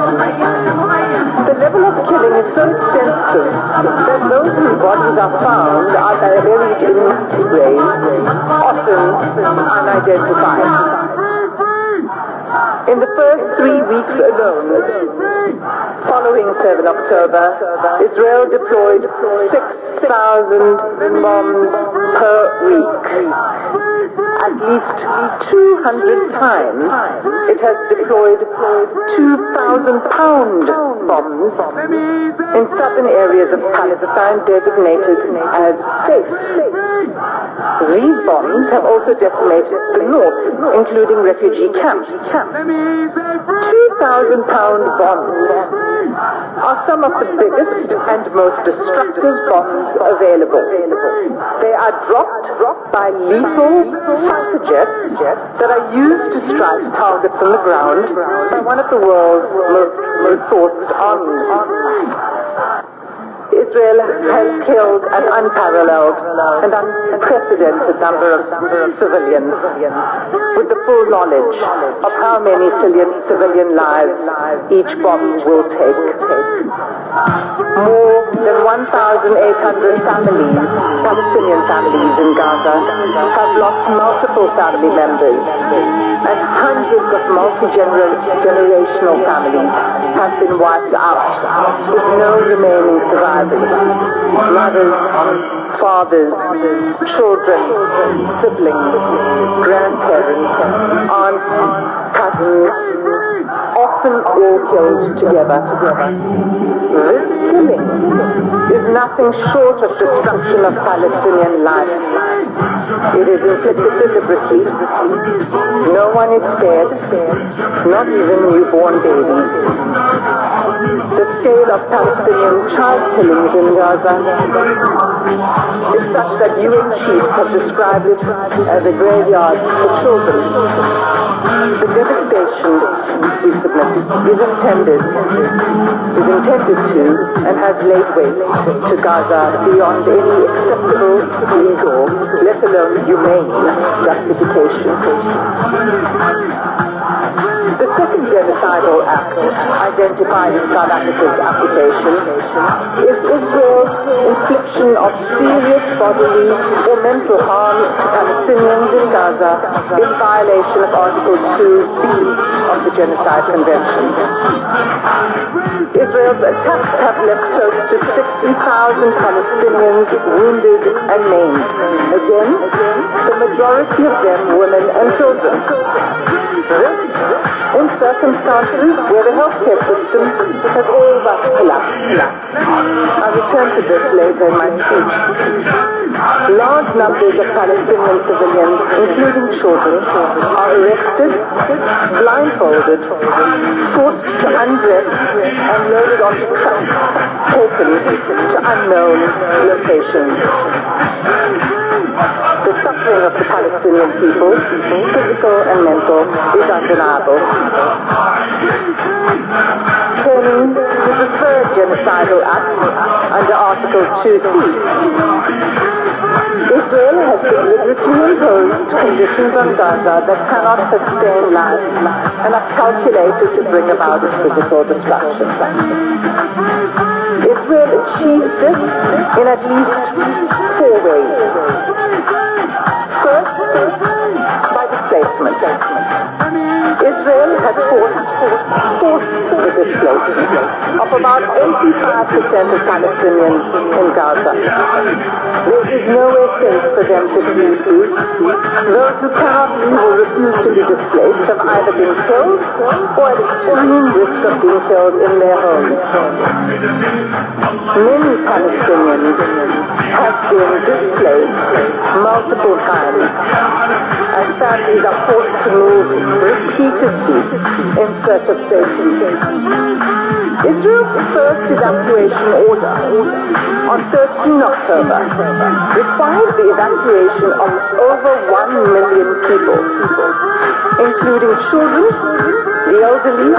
The level of killing is so extensive that those whose bodies are found are buried in mass graves, often unidentified. In the first 3 weeks alone, following 7 October, Israel deployed 6,000 bombs per week. At least 200 times it has deployed 2,000-pound bombs in southern areas of Palestine designated as safe. These bombs have also decimated the north, including refugee camps. 2,000-pound bombs are some of the biggest and most destructive bombs available. They are dropped by lethal fighter jets that are used to strike targets on the ground by one of the world's most resourced armies. Israel has killed an unparalleled and unprecedented number of civilians, with the full knowledge of how many civilian lives each bomb will take. More than 1,800 families, Palestinian families in Gaza, have lost multiple family members, and hundreds of multi-generational families have been wiped out, with no remaining survivors. Mothers, fathers, children, siblings, grandparents, aunts, cousins, often all killed together. This killing is nothing short of destruction of Palestinian life. It is inflicted deliberately. No one is spared, not even newborn babies. The scale of Palestinian child killings in Gaza is such that UN chiefs have described it as a graveyard for children. The devastation, we submit, is intended to and has laid waste to Gaza beyond any acceptable legal, let alone humane, justification. The second genocide genocidal act identified in South Africa's application is Israel's infliction of serious bodily or mental harm to Palestinians in Gaza in violation of Article 2B of the Genocide Convention. Israel's attacks have left close to 60,000 Palestinians wounded and maimed. Again, the majority of them women and children. This, in circumstances where the healthcare system has all but collapsed. I'll return to this later in my speech. Large numbers of Palestinian civilians, including children, are arrested, blindfolded, forced to undress, and loaded onto trucks, taken to unknown locations. The suffering of the Palestinian people, physical and mental, is undeniable. Turning to the third genocidal act under Article 2C. Israel has deliberately imposed conditions on Gaza that cannot sustain life and are calculated to bring about its physical destruction. Israel achieves this in at least 4 ways. First, by displacement. Israel has forced the displacement of about 85% of Palestinians in Gaza. There is nowhere safe for them to flee to. Those who cannot leave or refuse to be displaced have either been killed or at extreme risk of being killed in their homes. Many Palestinians have been displaced multiple times as families are forced to move repeatedly in search of safety. Israel's first evacuation order on 13 October required the evacuation of over 1 million people, including children, the elderly,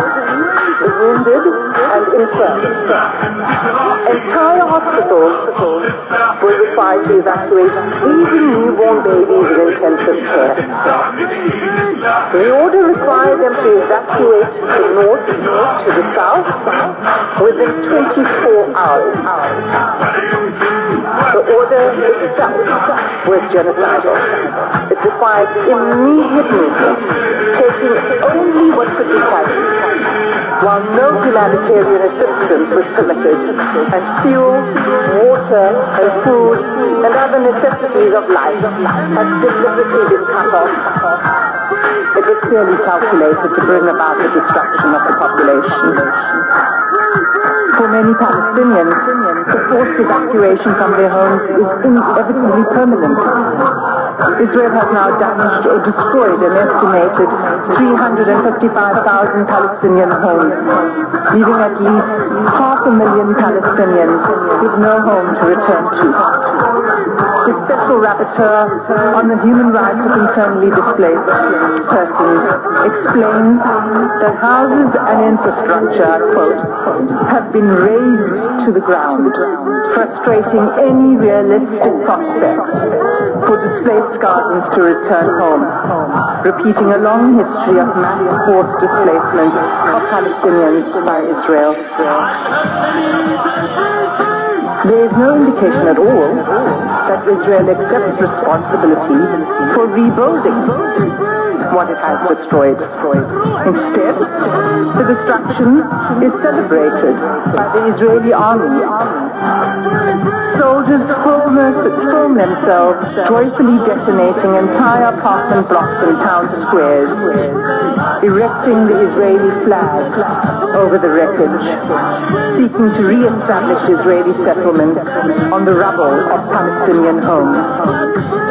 the wounded, and infirm. Entire hospitals were required to evacuate even newborn babies in intensive care. The order required them to evacuate the north to the south within 24 hours. The order itself was genocidal. It required immediate movement, taking only what could be carried, while no humanitarian assistance was permitted, and fuel, water, and food, and other necessities of life had deliberately been cut off. It was clearly calculated to bring about the destruction of the population. For many Palestinians, the forced evacuation from their homes is inevitably permanent. Israel has now damaged or destroyed an estimated 355,000 Palestinian homes, leaving at least 500,000 Palestinians with no home to return to. The Special Rapporteur on the Human Rights of Internally Displaced Persons explains that houses and infrastructure, quote, have been razed to the ground, frustrating any realistic prospects for displaced Gazans to return home, repeating a long history of mass forced displacement of Palestinians by Israel. There is no indication at all that Israel accepts responsibility for rebuilding what it has destroyed. Instead, the destruction is celebrated by the Israeli army. Soldiers film themselves joyfully detonating entire apartment blocks and town squares, erecting the Israeli flag over the wreckage, seeking to re-establish Israeli settlements on the rubble of Palestinian homes,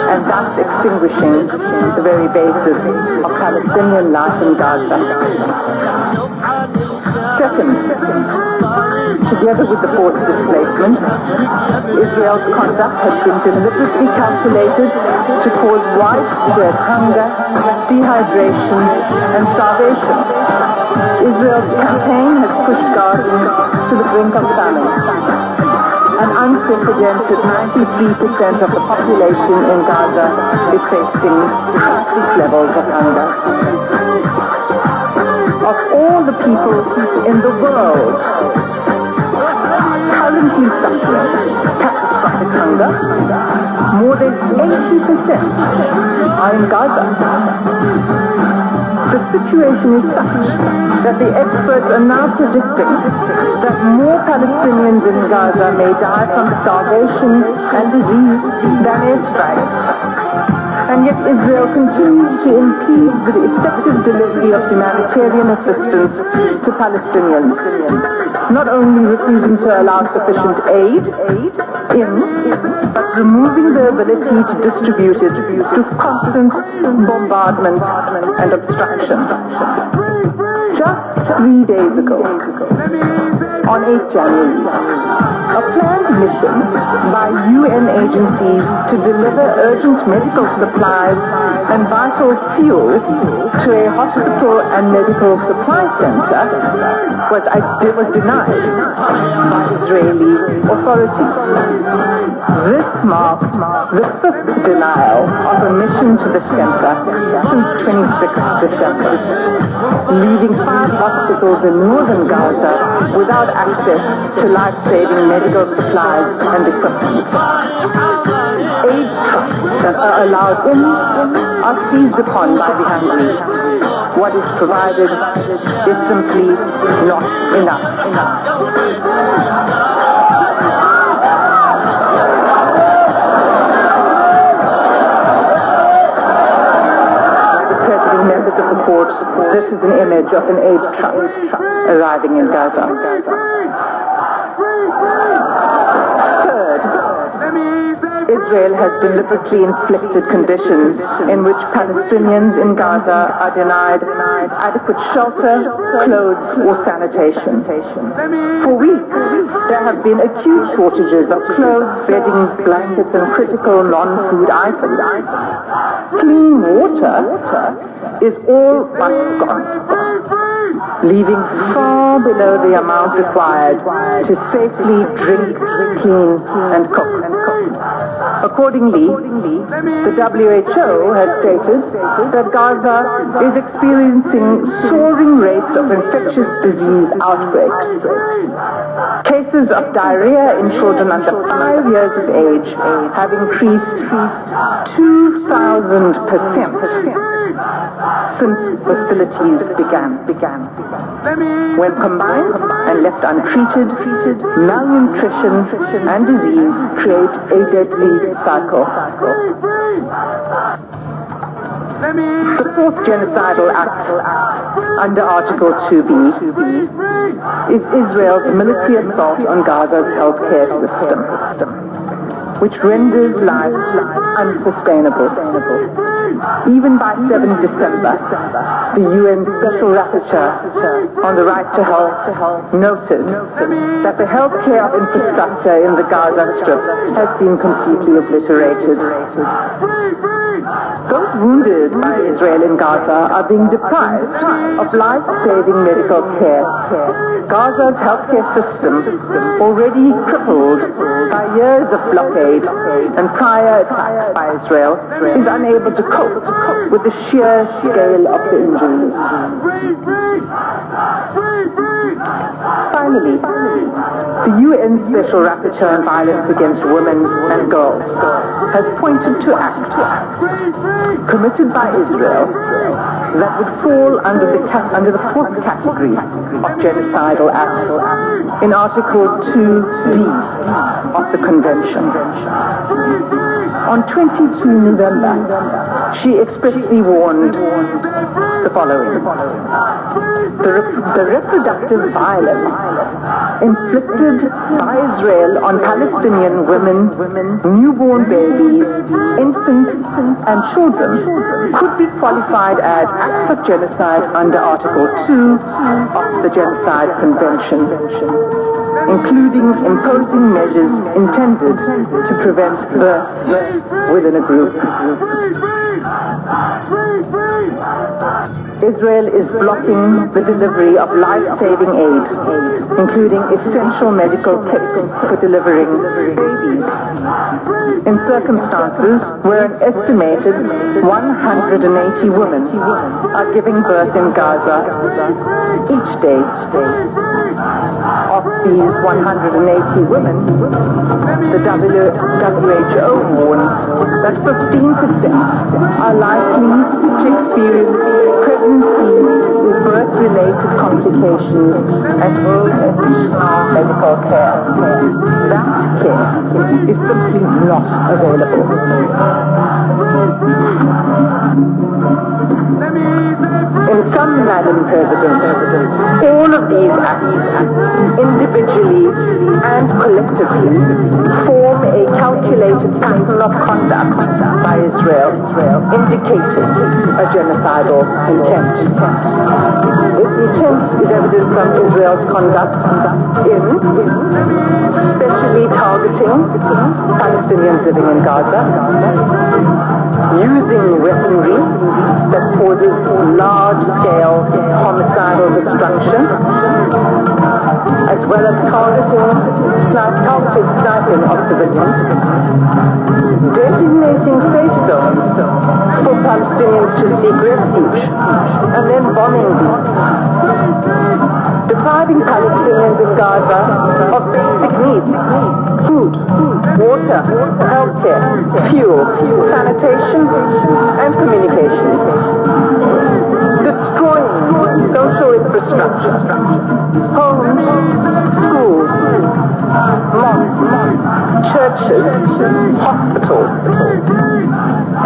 and thus extinguishing the very basis of Palestinian life in Gaza. Second, together with the forced displacement, Israel's conduct has been deliberately calculated to cause widespread hunger, dehydration, and starvation. Israel's campaign has pushed Gazans to the brink of famine. An unprecedented 93% of the population in Gaza is facing crisis levels of hunger. of all the people in the world currently suffering catastrophic hunger, more than 80% are in Gaza. The situation is such that the experts are now predicting that more Palestinians in Gaza may die from starvation and disease than airstrikes. And yet Israel continues to impede the effective delivery of humanitarian assistance to Palestinians, not only refusing to allow sufficient aid in, but removing the ability to distribute it through constant bombardment and obstruction. Just 3 days ago, on 8 January, a planned mission by UN agencies to deliver urgent medical supplies and vital fuel to a hospital and medical supply center was denied by Israeli authorities. This marked the 5th denial of a mission to the center since 26 December, leaving 5 hospitals in northern Gaza without access to life-saving medical supplies and equipment. Aid trucks that are allowed in are seized upon by the hungry. What is provided is simply not enough. Members of the court, this is an image of an aid truck arriving in Gaza. Third, Israel has deliberately inflicted conditions in which Palestinians in Gaza are denied adequate shelter, clothes, or sanitation. For weeks, there have been acute shortages of clothes, bedding, blankets, and critical non-food items. Clean water is all but gone, leaving far below the amount required to safely drink, clean, and cook. Accordingly, the WHO has stated that Gaza is experiencing soaring rates of infectious disease outbreaks. Cases of diarrhea in children under 5 years of age have increased 2,000% since hostilities began. When combined and left untreated, malnutrition and disease create a deadly cycle. The 4th genocidal act under Article 2B is Israel's military assault on Gaza's healthcare system, which renders life unsustainable. Even by 7 December, the UN Special Rapporteur on the right to health noted that the healthcare infrastructure in the Gaza Strip has been completely obliterated. Those wounded by Israel in Gaza are being deprived of life-saving medical care. Gaza's healthcare system, already crippled by years of blockade and prior attacks by Israel, is unable to cope with the sheer scale of the injuries. Finally, the UN Special Rapporteur on Violence Against Women and Girls has pointed to acts committed by Israel that would fall under the 4th category of genocidal acts in Article 2D of the Convention. On 22 November, she expressly warned the following: the reproductive violence inflicted by Israel on Palestinian women, newborn babies, infants, and children could be qualified as acts of genocide under Article 2 of the Genocide Convention, including imposing measures intended to prevent births within a group. Israel is blocking the delivery of life-saving aid, including essential medical kits for delivering babies, in circumstances where an estimated 180 women are giving birth in Gaza each day. Of these 180 women, the WHO warns that 15% are likely to experience pregnancy or birth-related complications and need additional medical care. That care is simply not available. In sum, Madam President, all of these acts, individually and collectively, form a calculated pattern of conduct by Israel, indicating a genocidal intent. This intent is evident from Israel's conduct in specially targeting Palestinians living in Gaza, using weaponry that causes large-scale homicidal destruction, as well as targeted sniping of civilians, designating safe zones for Palestinians to seek refuge, and then bombing these, depriving Palestinians in Gaza of basic needs: food, water, healthcare, fuel, sanitation, and communications, destroying social infrastructure, homes, schools, mosques, churches, hospitals,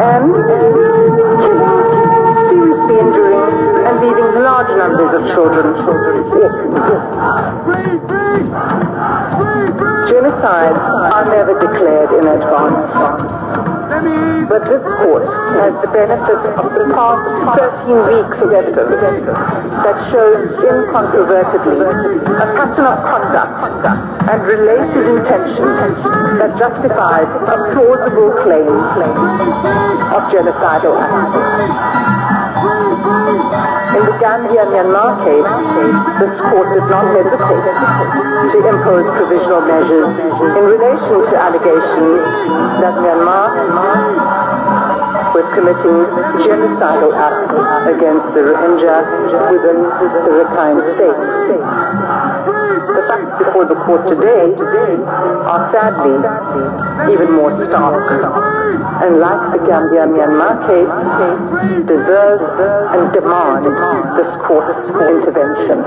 and killing, seriously injuring, and leaving large numbers of children orphaned. Genocides are never declared in advance. But this court has the benefit of the past 13 weeks of evidence that shows incontrovertibly a pattern of conduct and related intention that justifies a plausible claim of genocidal acts. In the Gambia-Myanmar case, this court did not hesitate to impose provisional measures in relation to allegations that Myanmar was committing genocidal acts against the Rohingya within the Rakhine State. The facts before the court today are sadly even more stark, and like the Gambia-Myanmar case, deserve and demand this court's intervention.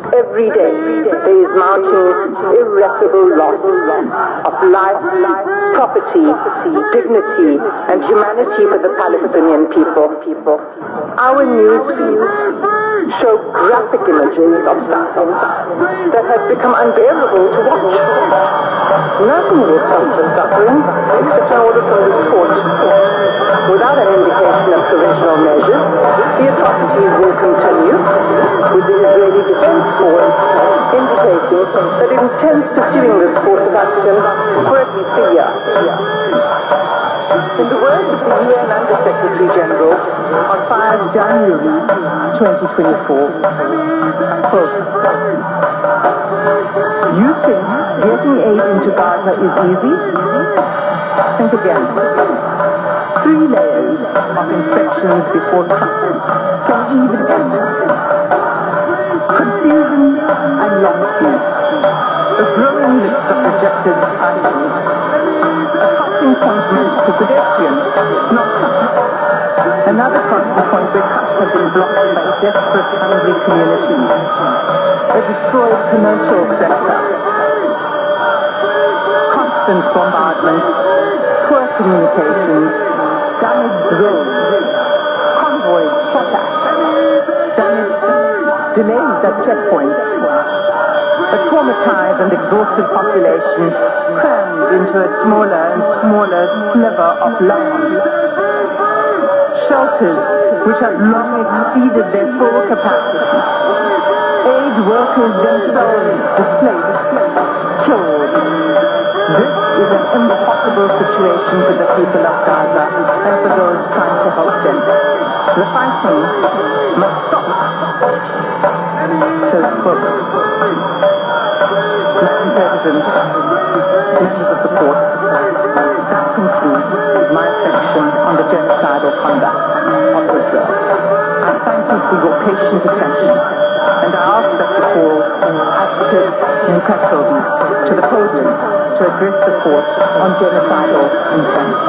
Every day, there is mounting irreparable loss of life, property, dignity, and humanity for the Palestinian people. Our news feeds show graphic images of suffering that has become unbearable to watch. Nothing will stop the suffering except an order from this court. Without an indication of provisional measures, the atrocities will continue, with the Israeli Defense Force indicating that it intends pursuing this course of action for at least a year. In the words of the UN Under-Secretary General on 5 January 2024, I quote, "You think getting aid into Gaza is easy? Think again. 3 layers of inspections before trucks can even enter. Confusion and long queues. A growing list of rejected items. A crossing point meant for pedestrians, not trucks. Another crossing point where trucks have been blocked by desperate, hungry communities. A destroyed commercial sector. Constant bombardments, poor communications, damaged roads, convoys shot at, delays at checkpoints, a traumatized and exhausted population crammed into a smaller and smaller sliver of land, shelters which have long exceeded their full capacity, aid workers themselves displaced, killed. This is an impossible situation for the people of Gaza and for those trying to help them. The fighting must stop. Close quote. Madam President, members of the court, that concludes my section on the genocidal conduct of Israel. I thank you for your patient attention, and I ask that you call Advocate Mukatobi to the podium to address the court on genocidal intent.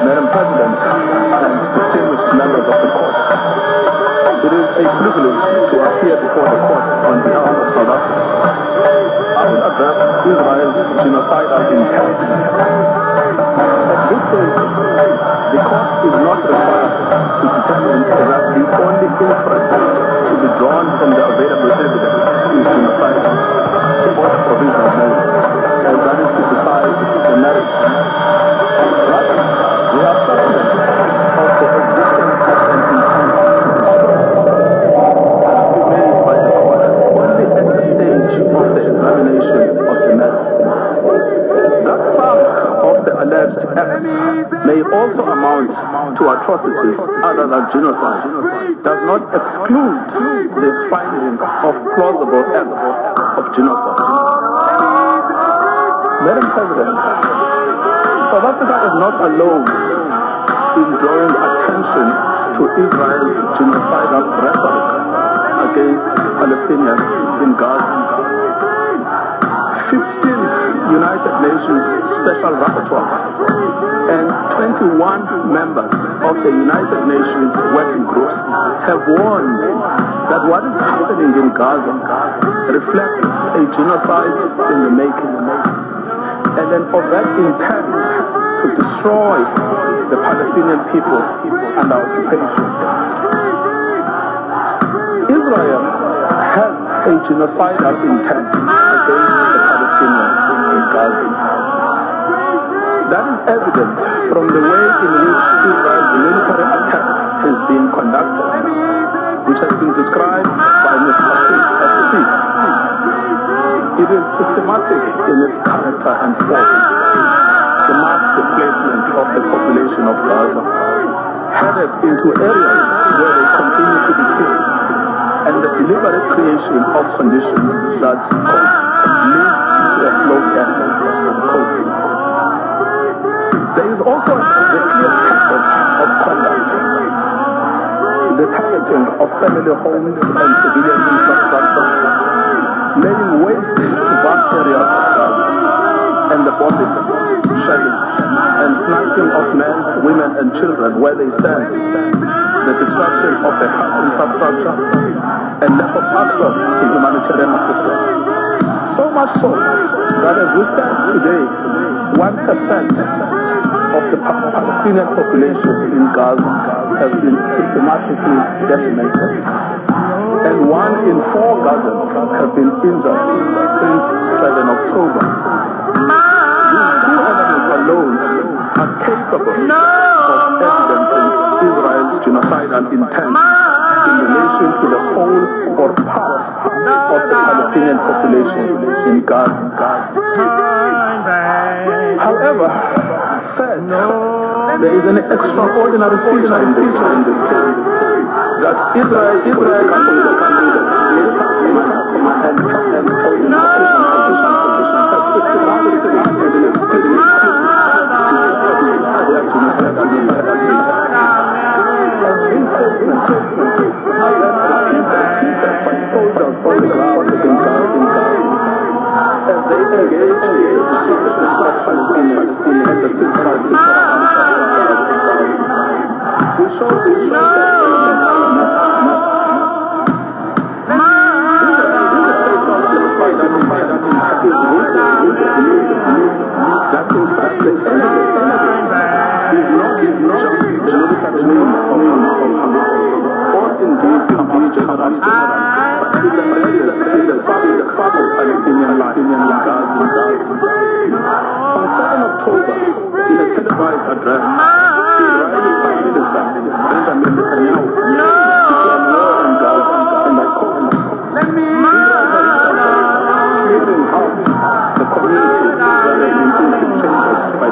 Madam President and distinguished members of the court, it is a privilege to appear before the court on behalf of South Africa. I will address Israel's genocidal intent. At this stage, the court is not required to determine that the only inference to be drawn from the available evidence is genocidal or the provision of measures, and that is to decide the merits. Rather, the assessment of the existence of an intent to destroy can be made by the court only at the stage of the examination of the merits. That some of the alleged acts may also amount to atrocities other than genocide does not exclude the finding of plausible acts of genocide. Madam President, South Africa is not alone in drawing attention to Israel's genocidal rhetoric against Palestinians in Gaza. 15 United Nations Special Rapporteurs and 21 members of the United Nations working groups have warned that what is happening in Gaza reflects a genocide in the making and an overt intent to destroy the Palestinian people under occupation. Israel has a genocidal intent against the Palestinians in Gaza. That is evident from the way in which Israel's military attack is being conducted, which has been described by Ms. Hassid as siege. It is systematic in its character and form. The mass displacement of the population of Gaza, headed into areas where they continue to be killed, and the deliberate creation of conditions that, quote, lead to a slow death, unquote. There is also the clear pattern of conduct, the targeting of family homes and civilian infrastructure, laying waste to vast areas of Gaza, and the bombing, shelling, and sniping of men, women, and children where they stand, the destruction of the health infrastructure, and lack of access to humanitarian assistance. So much so that as we stand today, 1% of the Palestinian population in Gaza has been systematically decimated, and 1 in 4 Gazans have been injured since 7 October. These 2 elements alone are capable of evidencing Israel's genocidal intent in relation to the whole or part of the Palestinian population in Gaza. However, third, there is an extraordinary feature in this case, that Israel's political leaders and officials have systematically been experienced to their genocidal intent. Instances are then repeated by soldiers on the ground in Gaza as they engage in the destruction of Palestinians and the physical infrastructure of Gaza. We show this next. Israel's genocidal intent is rooted in the belief that in fact the enemy is not just the political name of Hamas, or indeed Hamas generally, but is embedded in the fabric of Palestinian life in Gaza. On 7 October, In a televised address, Israeli Prime Minister Benjamin Netanyahu declared war on Gaza, and I quote, clearing out the communities that have been infiltrated by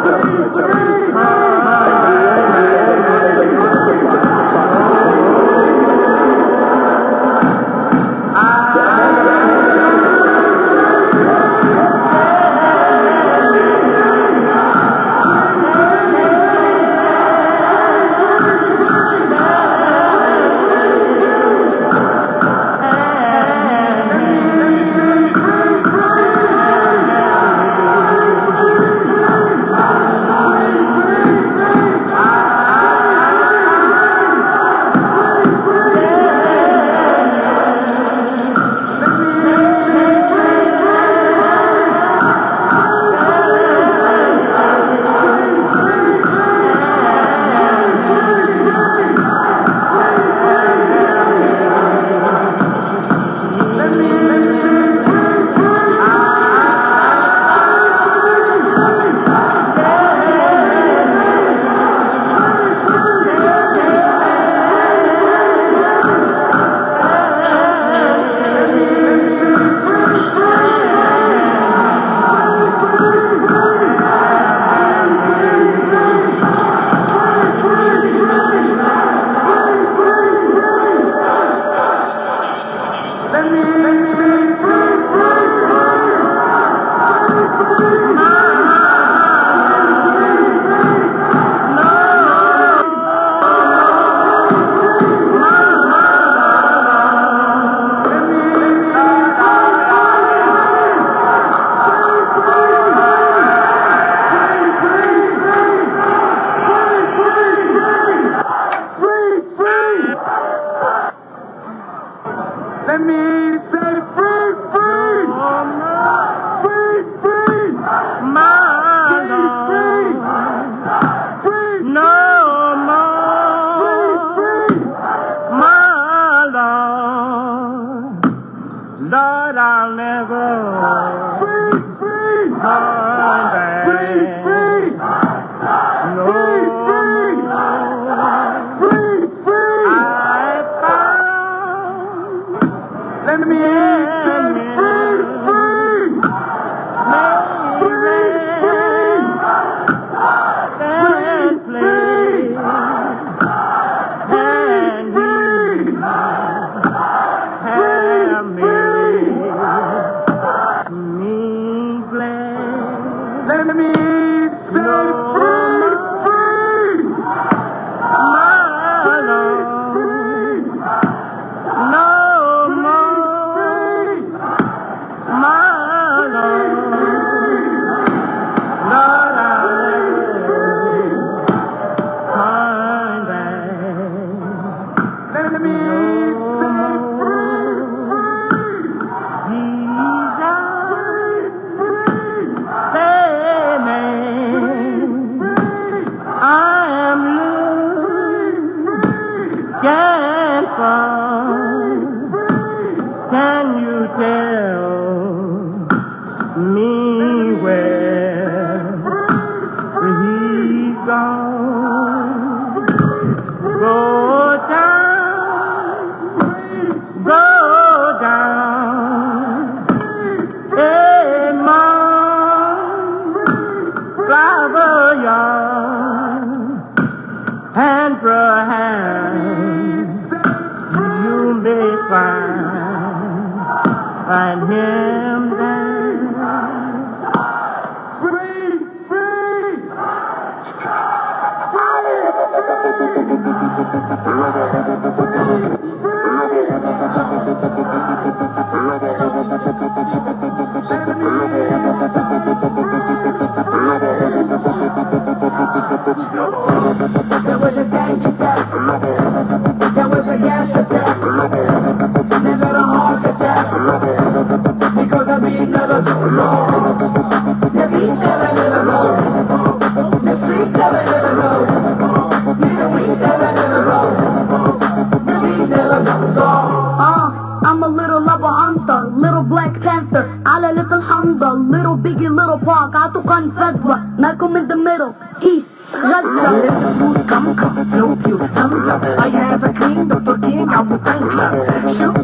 I'm a little lava hunter, little black panther, على little Honda, little Biggie, little Park, عطوقا فدوى. Gaza, Malcolm in the middle, East, Gaza. Come, flow, you, some. I have a clean Dr. King out the tank club. Shoot,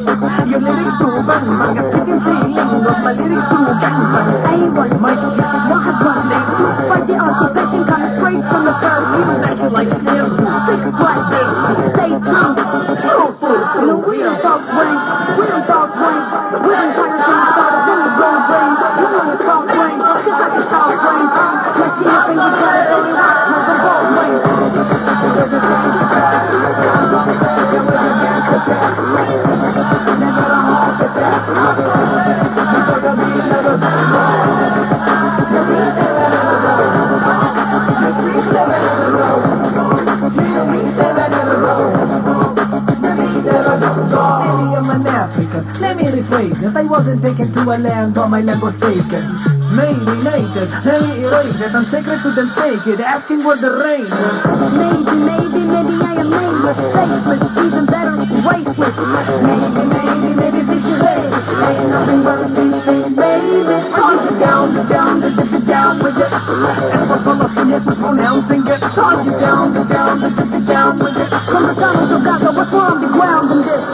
your lyrics too bang bang. Speaking feelings, my lyrics too gang bang. A1, Mike G, Wahad one, fight the occupation coming straight from the curfew. Smack you like snares do. Six flat, stay tuned. No, we don't talk Wayne, we don't talk Wayne. We don't tire sing soda, then we go drain. You wanna talk Wayne, cause I can talk Wayne. Like the if we got it, only rocks with the ball Wayne. There was a tank attack, there was a gas attack, never a heart attack. Because the beat never goes off, the beat never goes. The streets never goes, the beat never goes. The beat never goes off. Maybe I'm an African, let me rephrase it. I wasn't taken to a land, but my land was taken. Maybe naked, let me erase it. I'm sacred to them naked, asking where the rain is. Maybe I am nameless, faceless, even better, raceless. Maybe fish your head. Ain't nothing but a street thing, baby. So you down with it. And for Palestinian pronouncing it. So you down with it. From the tunnels of Gaza, what's more on the ground than this?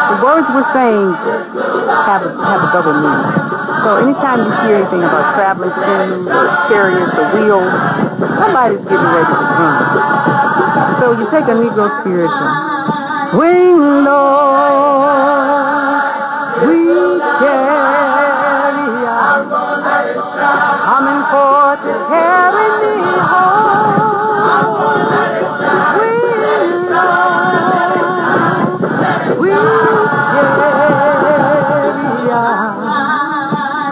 The words we're saying have a double meaning. So anytime you hear anything about traveling shoes or chariots or wheels, somebody's getting ready to run. So you take a Negro spiritual. Swing low, sweet chariot, coming forth to carry me home. Swing low, sweet chariot,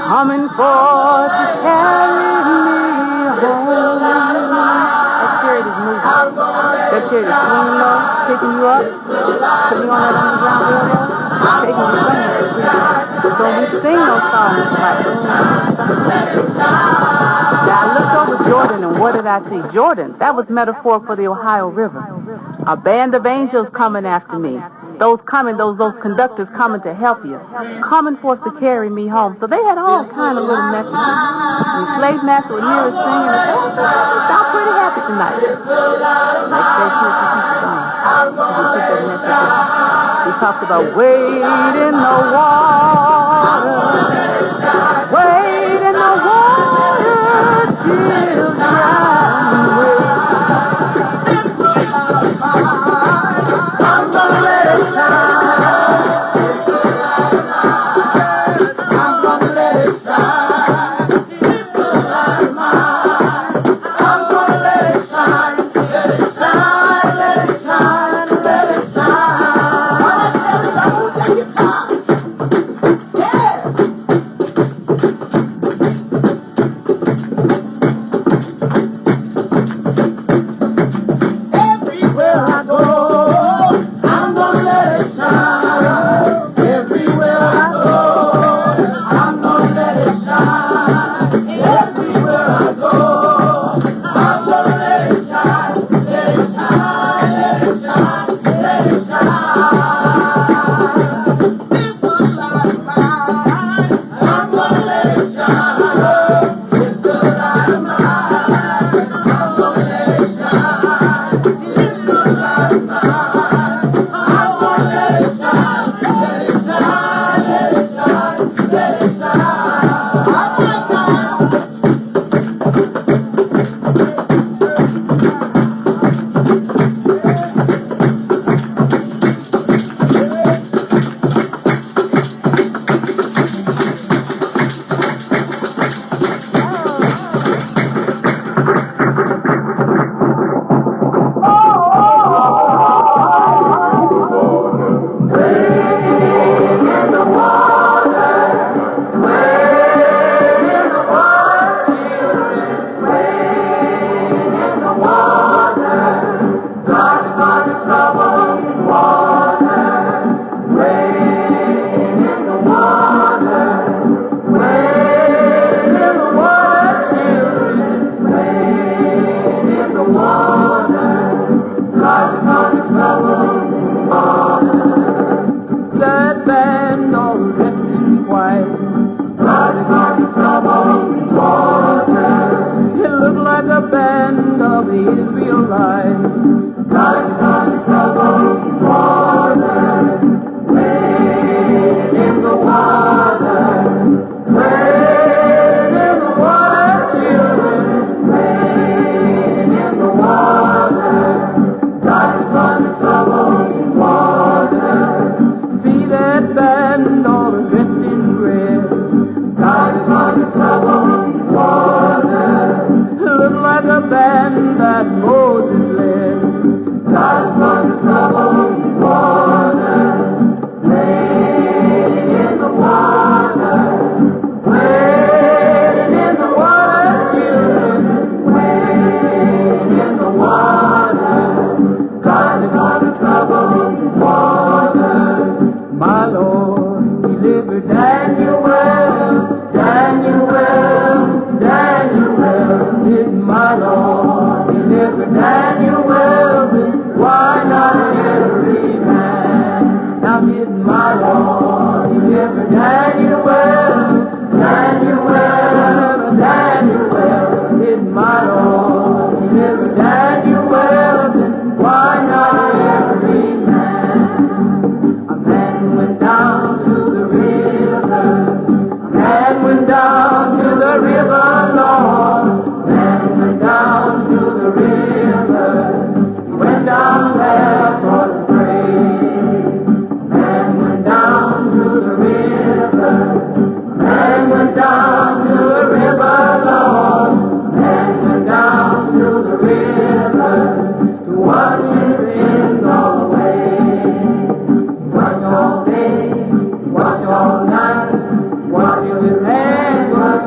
coming for to carry me home. That chariot is moving. That chariot is swinging low, picking you up, putting you on that underground railroad, taking you somewhere. So when we sing those songs, it's like, Now I looked over Jordan, and what did I see? Jordan, that was metaphor for the Ohio River. A band of angels coming after me. Those conductors coming to help you, coming forth to carry me home. So they had all kind of little messages. The slave master would hear us singing and say, "Oh, you sound pretty happy tonight." Next day, he would keep it going. We put that message in. We talked about wade in the water, wade in the water, children, wade. I'm gonna let it shine. I'm gonna let it shine. I'm gonna let it shine. Let it shine, let it shine, let it shine. Everywhere I go, I'm gonna let it shine. Everywhere I go, I'm gonna let it shine. Everywhere I go, I'm gonna let it shine. Let it shine, let it shine, let it shine. It's a light of mine. I'm gonna let it shine. It's a light of mine. I'm gonna let it shine. It's a light of mine. I'm gonna let it shine. Let it shine, let it shine, let it shine. I like that. That band all dressed in white, driving on the troubles of water. It looked like a band of the Israelites, driving on the troubles of water. Wading in the water, wading in the water, children, wading in the water, driving on the troubles of water. See that band all dressed in red, driving on the troubles of water. Look like a band that Moses led, driving on the troubles of water. Wading in the water, wading in the water, children, wading in the water, driving on the troubles of water. My Lord, deliver Daniel, Daniel, Daniel. Did my Lord deliver Daniel? Then why not every man? Now did my Lord deliver Daniel? Daniel, Daniel. Did my Lord deliver Daniel? Then why not every man? A man went down to the river. A man went down to the river, Lord. A man went down to the river. He went down there for to pray. A man went down to the river. A man went down to the river, Lord. A man went down to the river to wash his sins all away. He washed all day, he washed all night, he washed till his hands were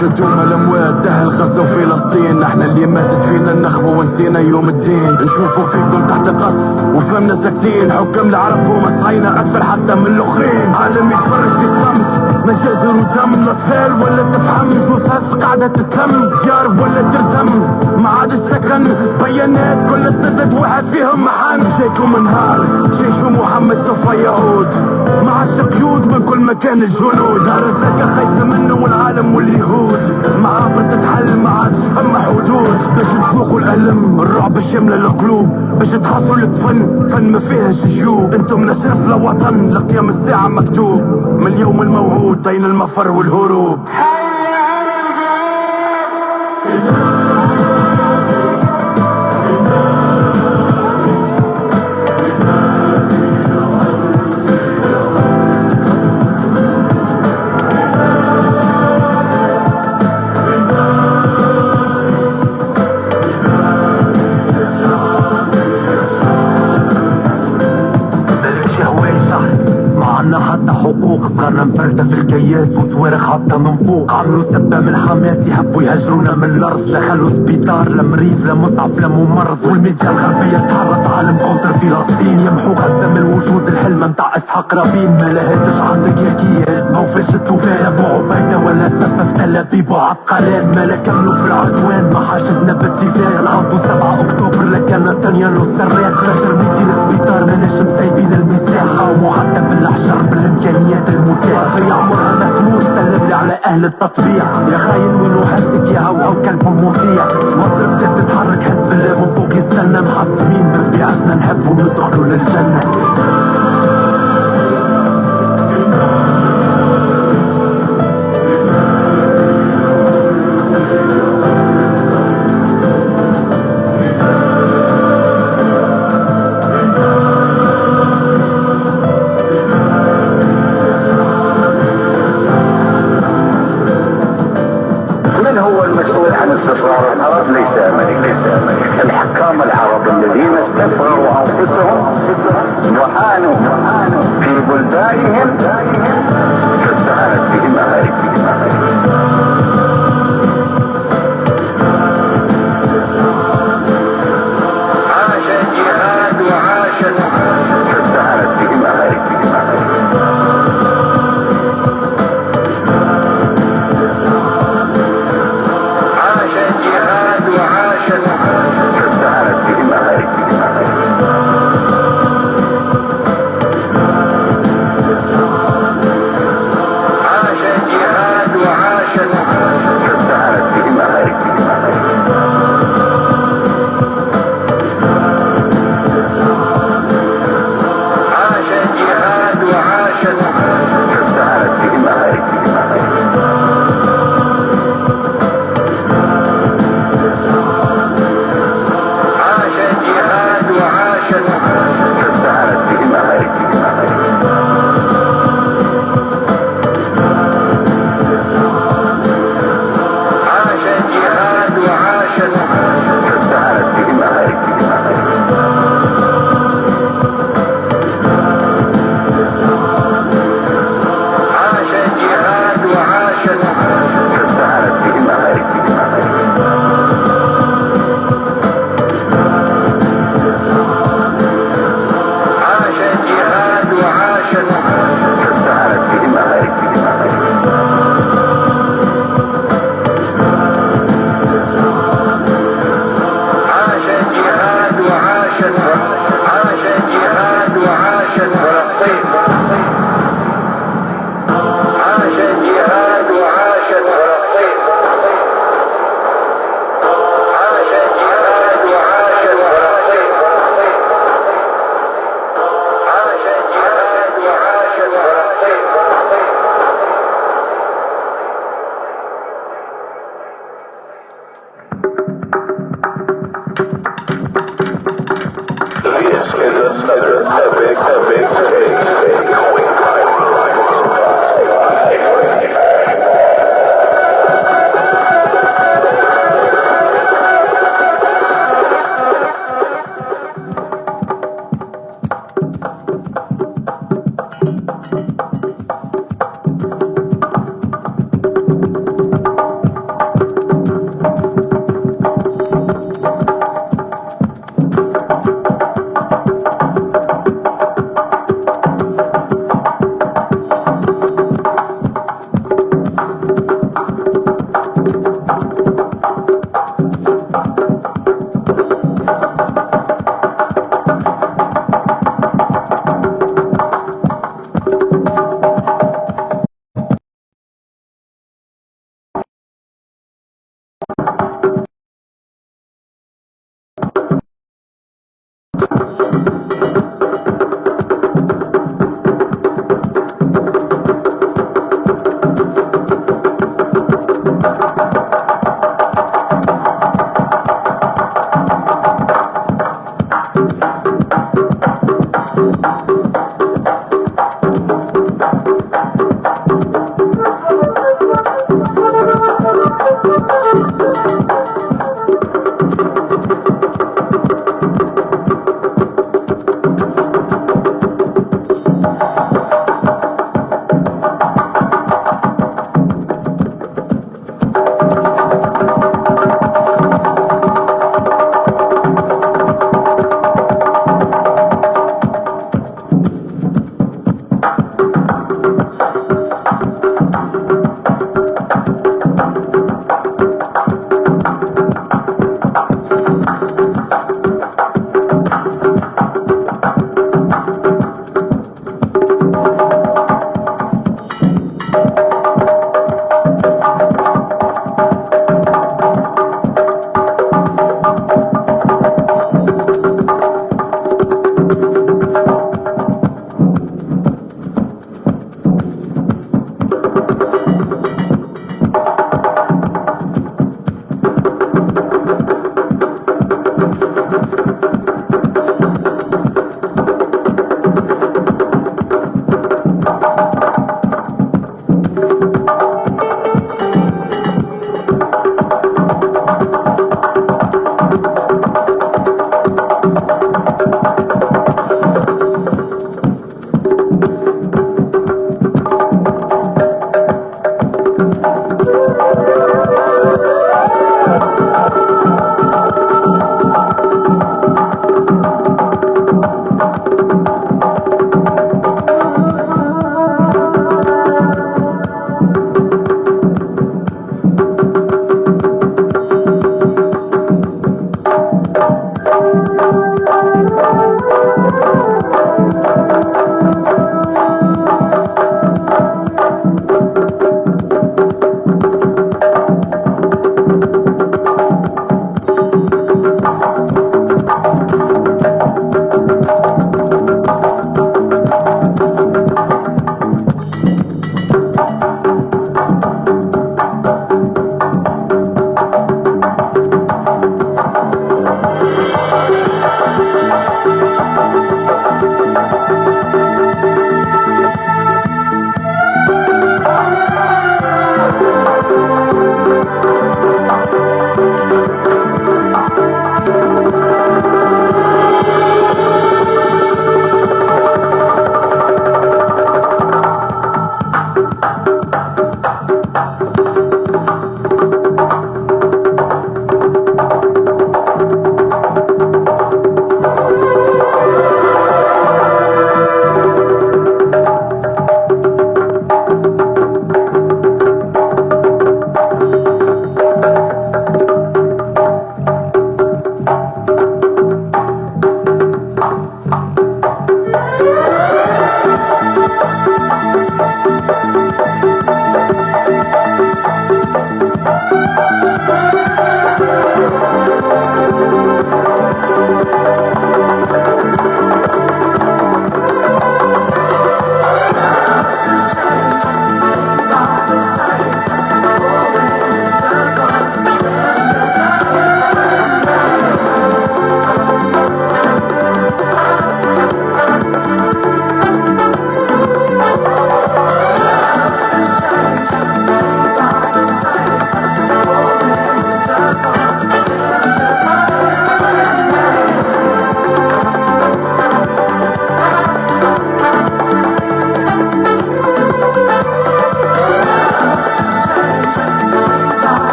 شدوم الأموات دهل غزة وفلسطين. احنا اللي ماتت فينا النخوة ونسينا يوم الدين. نشوفوا فيكم تحت القصف وفهمنا ساكتين. حكم العرب ومصاينا أكثر حتى من الأخرين. عالم يتفرج في الصمت مجازر ودم. الأطفال ولا تفهم جثث قاعدة تتلم. ديار ولا تردم ما عادش سكن. بيانات كل تندد واحد فيهم محن. جايكم نهار جيش محمد سوف يعود. ما عادش قيود من كل مكان الجنود. دار الذكا خايفة منه والعالم واليهود. معابر تتحل ما عادش فما حدود. باش تفوقوا الألم الرعب باش يملى القلوب. باش تخافوا الفن فن ما فيهاش جيوب. انتم نسرف لوطن لقيام الساعة مكتوب. من اليوم الموعود بين المفر والهروب. حتى حقوق صغرنا مفردة في الكياس وصواريخ حتى من فوق. عملوا سبة من حماس يحبوا يهجرونا من الارض. لا خلوا سبيطار لا مريض لا مسعف لا ممرض. والميديا الغربية تحرف عالم كونتر فلسطين. يمحو غزة من الوجود الحلم متاع اسحاق رابين. ما لهاتش عندك يا كيان ما وفاش التوفان. ابو عبيدة ولا سبة في تل ابيب وعسقلان. ما لا كملوا في العدوان ما حاشدنا باتفاق. العضو 7 اكتوبر لكان نتنياهو السراق. فجر 200 سبيطار ماناش مسايبين المساحة. ومحتى بالاحجار بالامكانيات المتاحة. في عمرها ما تموت سلم لي على اهل التطبيع. يا خاين وينو حسك يا هوهو كلب مطيع. مصر بدات تتحرك حزب الله من فوق يستنى. محطمين بطبيعتنا نحبوا ندخلوا للجنة. ليس أمريكا. الحكام العرب الذين استفرغوا أنفسهم وهانوا في بلدانهم فازدهرت بهم أمريكا. عاش الجهاد وعاشت فازدهرت بهم أمريكا.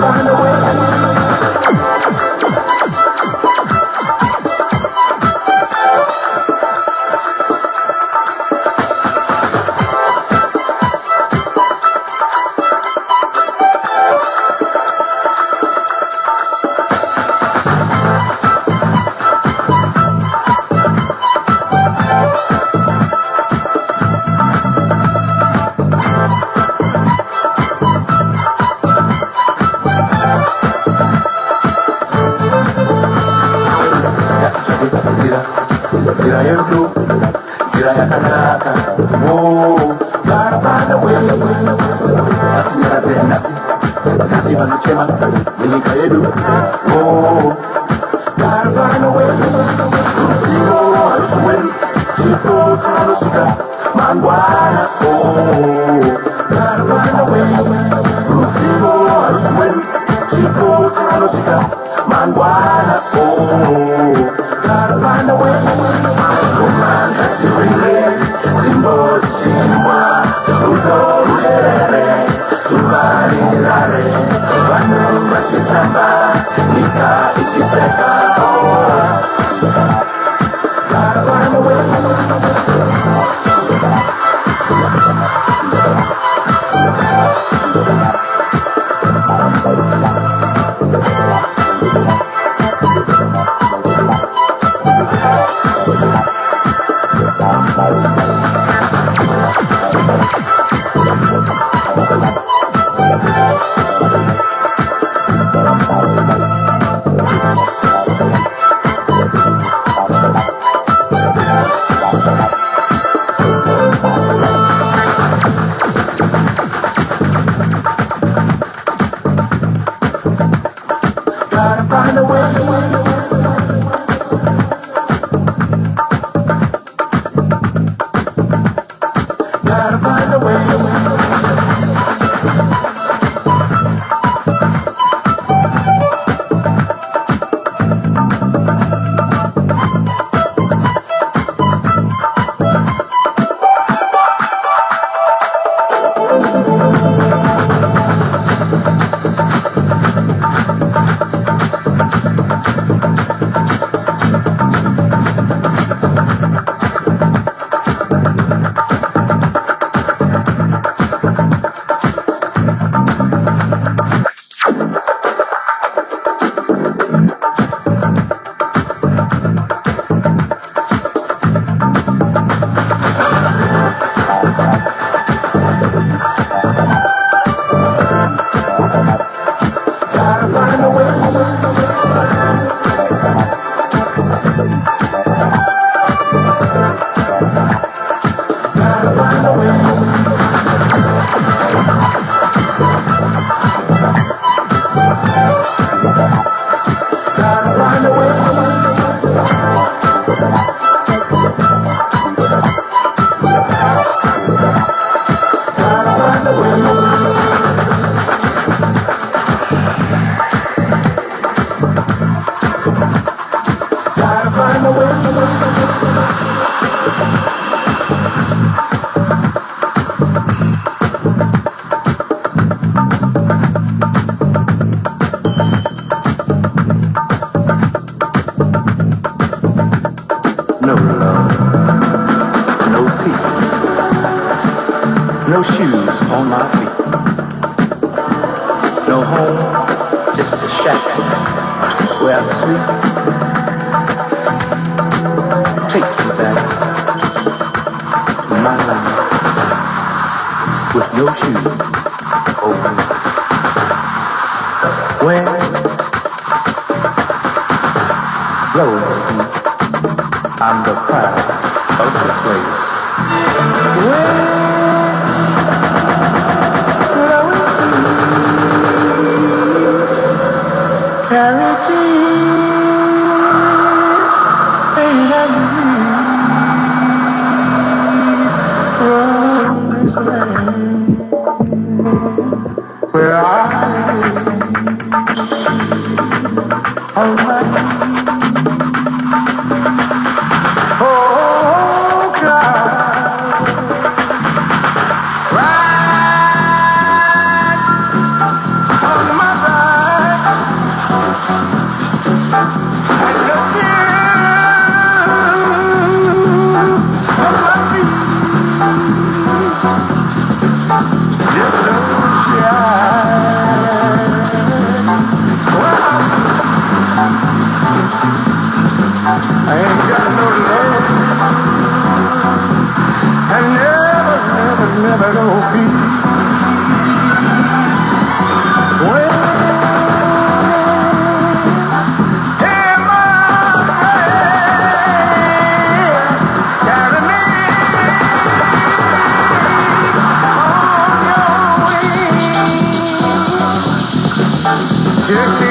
find a way. Zira yendu, zira yakanaka. Oh, gotta find a way. Zira zenasi, nasi manuchema, minika yedu. Oh, gotta find a way. Zero swim, chico chano shika, mangwana. Oh, gotta find a way. Zero swim, chico chano shika, mangwana. Oh, gotta find a way. Woman, that's your ring. Timbo, chimwa, udo, urere, subari, rare. Wanu, machitamba, nika, ichiseka. Oh, gotta find a way. Gotta find a way. Gotta find a way. No love, no peace, no shoes on my feet, no home, just a shack where I sleep. Take me back to my life with no shoes over me. When blowing feet, I'm the pride of the place. When blowing feet, carry tears, pain and grief, where I almighty. Oh God, ride on my back. I ain't got no love, and never no peace. Well, hey, my friend, carry me on your way. Check